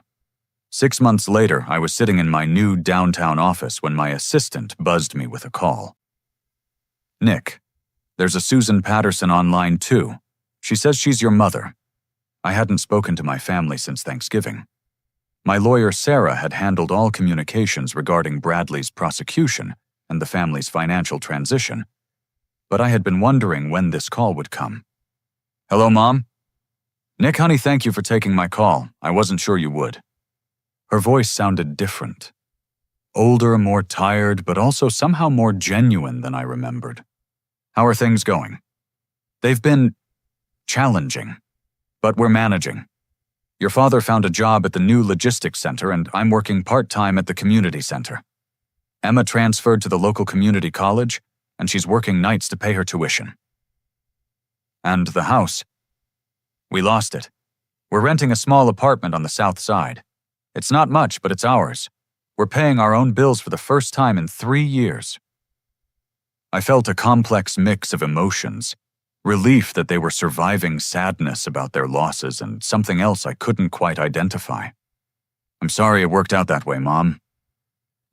6 months later, I was sitting in my new downtown office when my assistant buzzed me with a call. "Nick, there's a Susan Patterson online too. She says she's your mother." I hadn't spoken to my family since Thanksgiving. My lawyer Sarah had handled all communications regarding Bradley's prosecution and the family's financial transition, but I had been wondering when this call would come. "Hello, Mom?" "Nick, honey, thank you for taking my call. I wasn't sure you would." Her voice sounded different. Older, more tired, but also somehow more genuine than I remembered. "How are things going?" "They've been challenging, but we're managing. Your father found a job at the new logistics center, and I'm working part-time at the community center. Emma transferred to the local community college, and she's working nights to pay her tuition. And the house. We lost it. We're renting a small apartment on the south side. It's not much, but it's ours. We're paying our own bills for the first time in 3 years." I felt a complex mix of emotions. Relief that they were surviving sadness about their losses and something else I couldn't quite identify. "I'm sorry it worked out that way, Mom."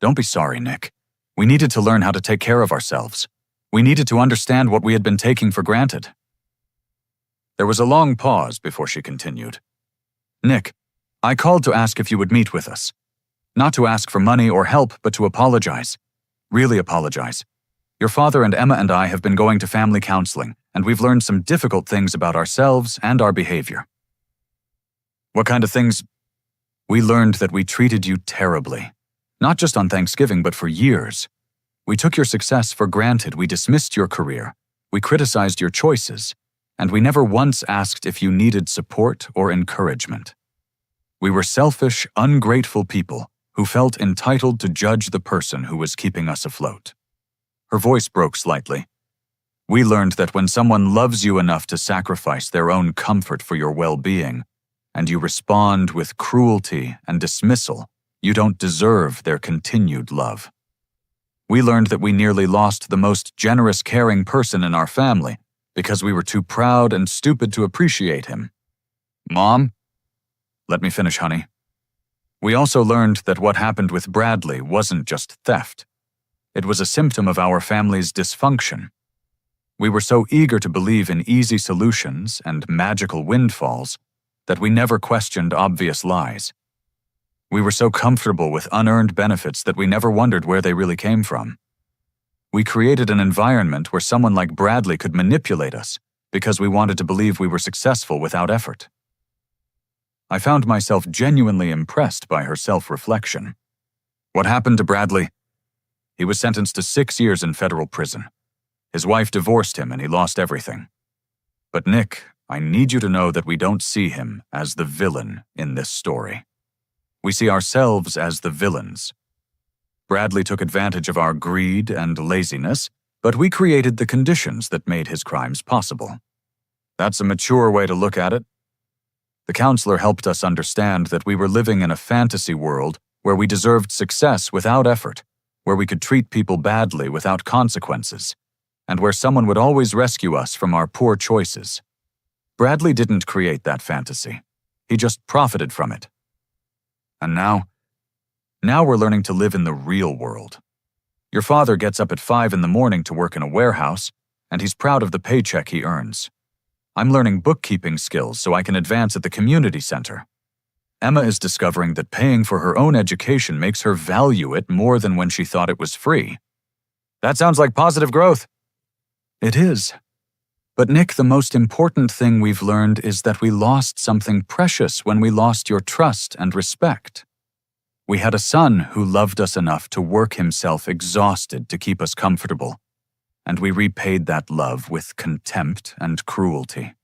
"Don't be sorry, Nick. We needed to learn how to take care of ourselves. We needed to understand what we had been taking for granted." There was a long pause before she continued. "Nick, I called to ask if you would meet with us. Not to ask for money or help, but to apologize. Really apologize. Your father and Emma and I have been going to family counseling, and we've learned some difficult things about ourselves and our behavior." "What kind of things?" "We learned that we treated you terribly. Not just on Thanksgiving, but for years. We took your success for granted. We dismissed your career. We criticized your choices. And we never once asked if you needed support or encouragement. We were selfish, ungrateful people who felt entitled to judge the person who was keeping us afloat." Her voice broke slightly. "We learned that when someone loves you enough to sacrifice their own comfort for your well-being, and you respond with cruelty and dismissal, you don't deserve their continued love. We learned that we nearly lost the most generous, caring person in our family because we were too proud and stupid to appreciate him." "Mom?" "Let me finish, honey. We also learned that what happened with Bradley wasn't just theft. It was a symptom of our family's dysfunction. We were so eager to believe in easy solutions and magical windfalls that we never questioned obvious lies. We were so comfortable with unearned benefits that we never wondered where they really came from. We created an environment where someone like Bradley could manipulate us because we wanted to believe we were successful without effort." I found myself genuinely impressed by her self-reflection. "What happened to Bradley?" "He was sentenced to 6 years in federal prison. His wife divorced him and he lost everything. But Nick, I need you to know that we don't see him as the villain in this story. We see ourselves as the villains. Bradley took advantage of our greed and laziness, but we created the conditions that made his crimes possible. That's a mature way to look at it. The counselor helped us understand that we were living in a fantasy world where we deserved success without effort, where we could treat people badly without consequences, and where someone would always rescue us from our poor choices. Bradley didn't create that fantasy. He just profited from it. And now we're learning to live in the real world. Your father gets up at 5 in the morning to work in a warehouse, and he's proud of the paycheck he earns. I'm learning bookkeeping skills so I can advance at the community center. Emma is discovering that paying for her own education makes her value it more than when she thought it was free. That sounds like positive growth. It is. But Nick, the most important thing we've learned is that we lost something precious when we lost your trust and respect. We had a son who loved us enough to work himself exhausted to keep us comfortable, and we repaid that love with contempt and cruelty.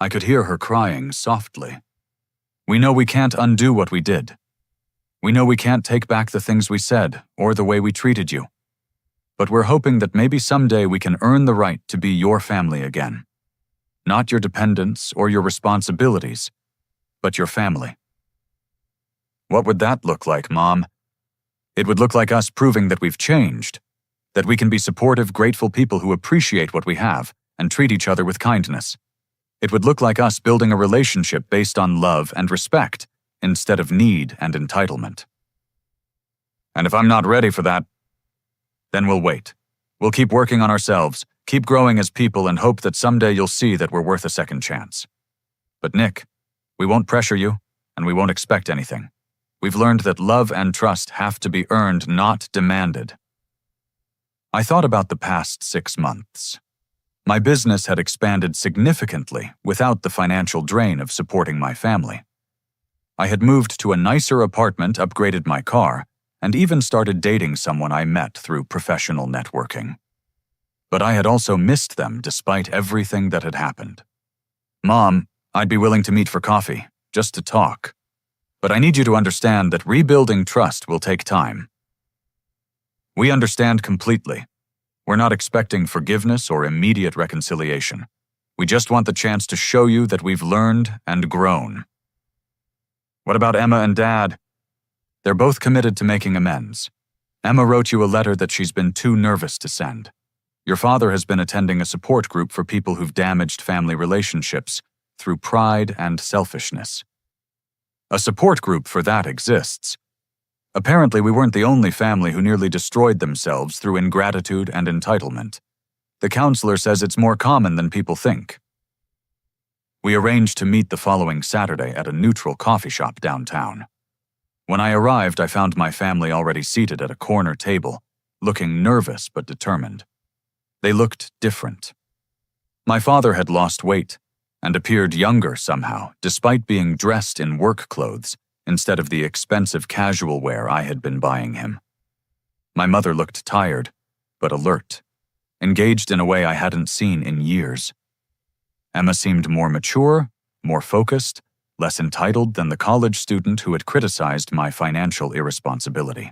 I could hear her crying softly. We know we can't undo what we did. We know we can't take back the things we said or the way we treated you. But we're hoping that maybe someday we can earn the right to be your family again. Not your dependents or your responsibilities, but your family. What would that look like, Mom? It would look like us proving that we've changed, that we can be supportive, grateful people who appreciate what we have and treat each other with kindness. It would look like us building a relationship based on love and respect instead of need and entitlement. And if I'm not ready for that, then we'll wait. We'll keep working on ourselves, keep growing as people, and hope that someday you'll see that we're worth a second chance. But Nick, we won't pressure you, and we won't expect anything. We've learned that love and trust have to be earned, not demanded. I thought about the past 6 months. My business had expanded significantly without the financial drain of supporting my family. I had moved to a nicer apartment, upgraded my car, and even started dating someone I met through professional networking. But I had also missed them despite everything that had happened. Mom, I'd be willing to meet for coffee, just to talk. But I need you to understand that rebuilding trust will take time. We understand completely. We're not expecting forgiveness or immediate reconciliation. We just want the chance to show you that we've learned and grown. What about Emma and Dad? They're both committed to making amends. Emma wrote you a letter that she's been too nervous to send. Your father has been attending a support group for people who've damaged family relationships through pride and selfishness. A support group for that exists. Apparently, we weren't the only family who nearly destroyed themselves through ingratitude and entitlement. The counselor says it's more common than people think. We arranged to meet the following Saturday at a neutral coffee shop downtown. When I arrived, I found my family already seated at a corner table, looking nervous but determined. They looked different. My father had lost weight and appeared younger somehow, despite being dressed in work clothes instead of the expensive casual wear I had been buying him. My mother looked tired, but alert, engaged in a way I hadn't seen in years. Emma seemed more mature, more focused, less entitled than the college student who had criticized my financial irresponsibility.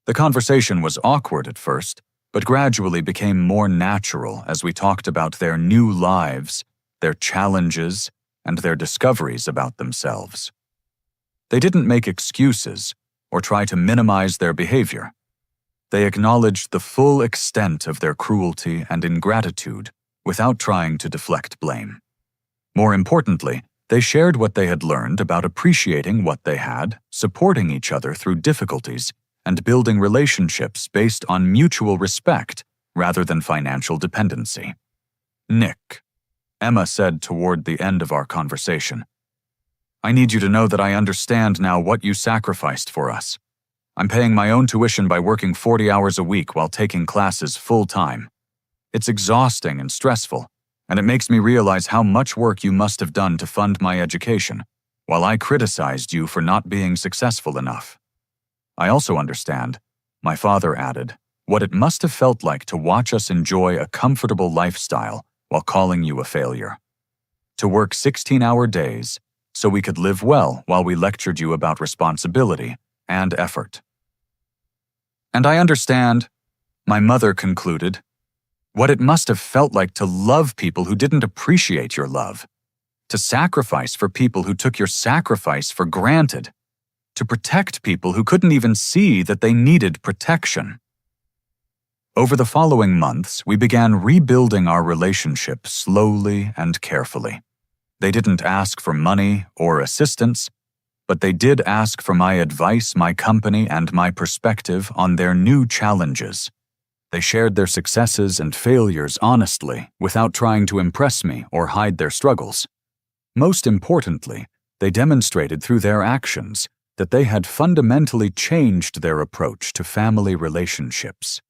The conversation was awkward at first, but gradually became more natural as we talked about their new lives, their challenges, and their discoveries about themselves. They didn't make excuses or try to minimize their behavior. They acknowledged the full extent of their cruelty and ingratitude without trying to deflect blame. More importantly, they shared what they had learned about appreciating what they had, supporting each other through difficulties, and building relationships based on mutual respect rather than financial dependency. Nick, Emma said toward the end of our conversation, I need you to know that I understand now what you sacrificed for us. I'm paying my own tuition by working 40 hours a week while taking classes full-time. It's exhausting and stressful, and it makes me realize how much work you must have done to fund my education, while I criticized you for not being successful enough. I also understand, my father added, what it must have felt like to watch us enjoy a comfortable lifestyle while calling you a failure. To work 16-hour days so we could live well while we lectured you about responsibility and effort. And I understand, my mother concluded, what it must have felt like to love people who didn't appreciate your love, to sacrifice for people who took your sacrifice for granted, to protect people who couldn't even see that they needed protection. Over the following months, we began rebuilding our relationship slowly and carefully. They didn't ask for money or assistance, but they did ask for my advice, my company, and my perspective on their new challenges. They shared their successes and failures honestly, without trying to impress me or hide their struggles. Most importantly, they demonstrated through their actions that they had fundamentally changed their approach to family relationships.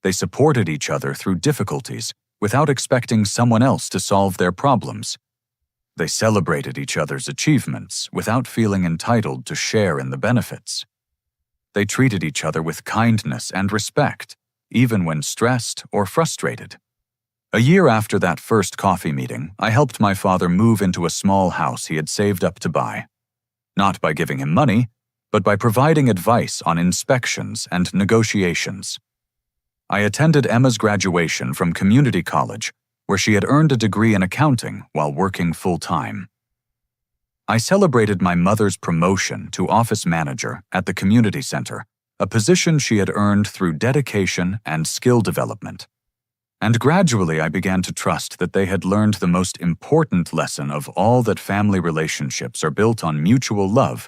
They supported each other through difficulties without expecting someone else to solve their problems. They celebrated each other's achievements without feeling entitled to share in the benefits. They treated each other with kindness and respect, even when stressed or frustrated. A year after that first coffee meeting, I helped my father move into a small house he had saved up to buy. Not by giving him money, but by providing advice on inspections and negotiations. I attended Emma's graduation from community college, where she had earned a degree in accounting while working full-time. I celebrated my mother's promotion to office manager at the community center, a position she had earned through dedication and skill development. And gradually I began to trust that they had learned the most important lesson of all, that family relationships are built on mutual love,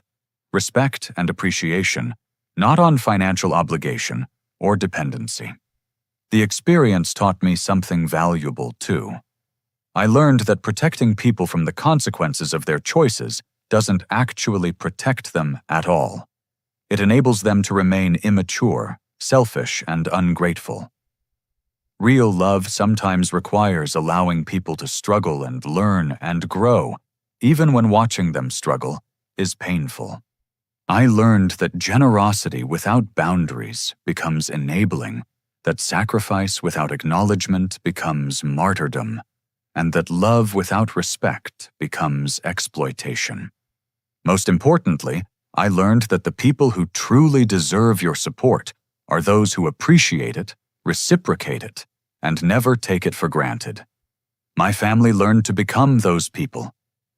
respect, and appreciation, not on financial obligation or dependency. The experience taught me something valuable too. I learned that protecting people from the consequences of their choices doesn't actually protect them at all. It enables them to remain immature, selfish, and ungrateful. Real love sometimes requires allowing people to struggle and learn and grow, even when watching them struggle is painful. I learned that generosity without boundaries becomes enabling, that sacrifice without acknowledgement becomes martyrdom, and that love without respect becomes exploitation. Most importantly, I learned that the people who truly deserve your support are those who appreciate it, reciprocate it, and never take it for granted. My family learned to become those people,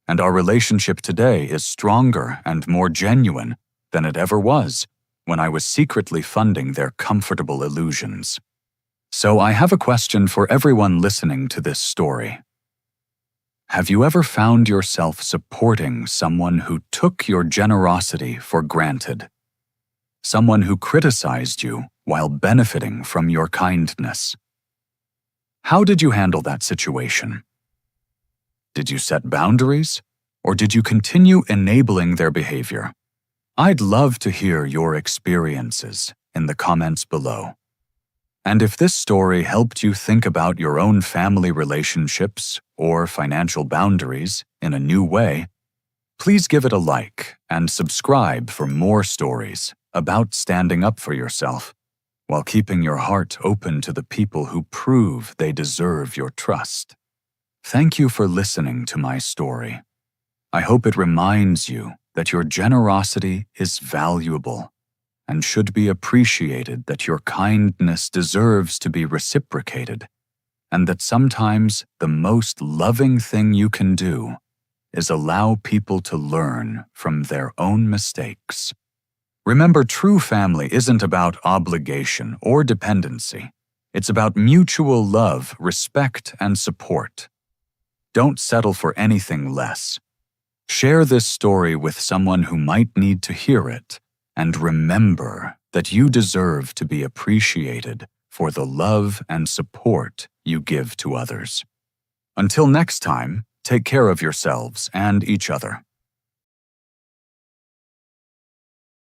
and our relationship today is stronger and more genuine than it ever was when I was secretly funding their comfortable illusions. So I have a question for everyone listening to this story. Have you ever found yourself supporting someone who took your generosity for granted? Someone who criticized you while benefiting from your kindness? How did you handle that situation? Did you set boundaries, or did you continue enabling their behavior? I'd love to hear your experiences in the comments below. And if this story helped you think about your own family relationships or financial boundaries in a new way, please give it a like and subscribe for more stories about standing up for yourself, while keeping your heart open to the people who prove they deserve your trust. Thank you for listening to my story. I hope it reminds you that your generosity is valuable and should be appreciated, that your kindness deserves to be reciprocated, and that sometimes the most loving thing you can do is allow people to learn from their own mistakes. Remember, true family isn't about obligation or dependency. It's about mutual love, respect, and support. Don't settle for anything less. Share this story with someone who might need to hear it, and remember that you deserve to be appreciated for the love and support you give to others. Until next time, take care of yourselves and each other.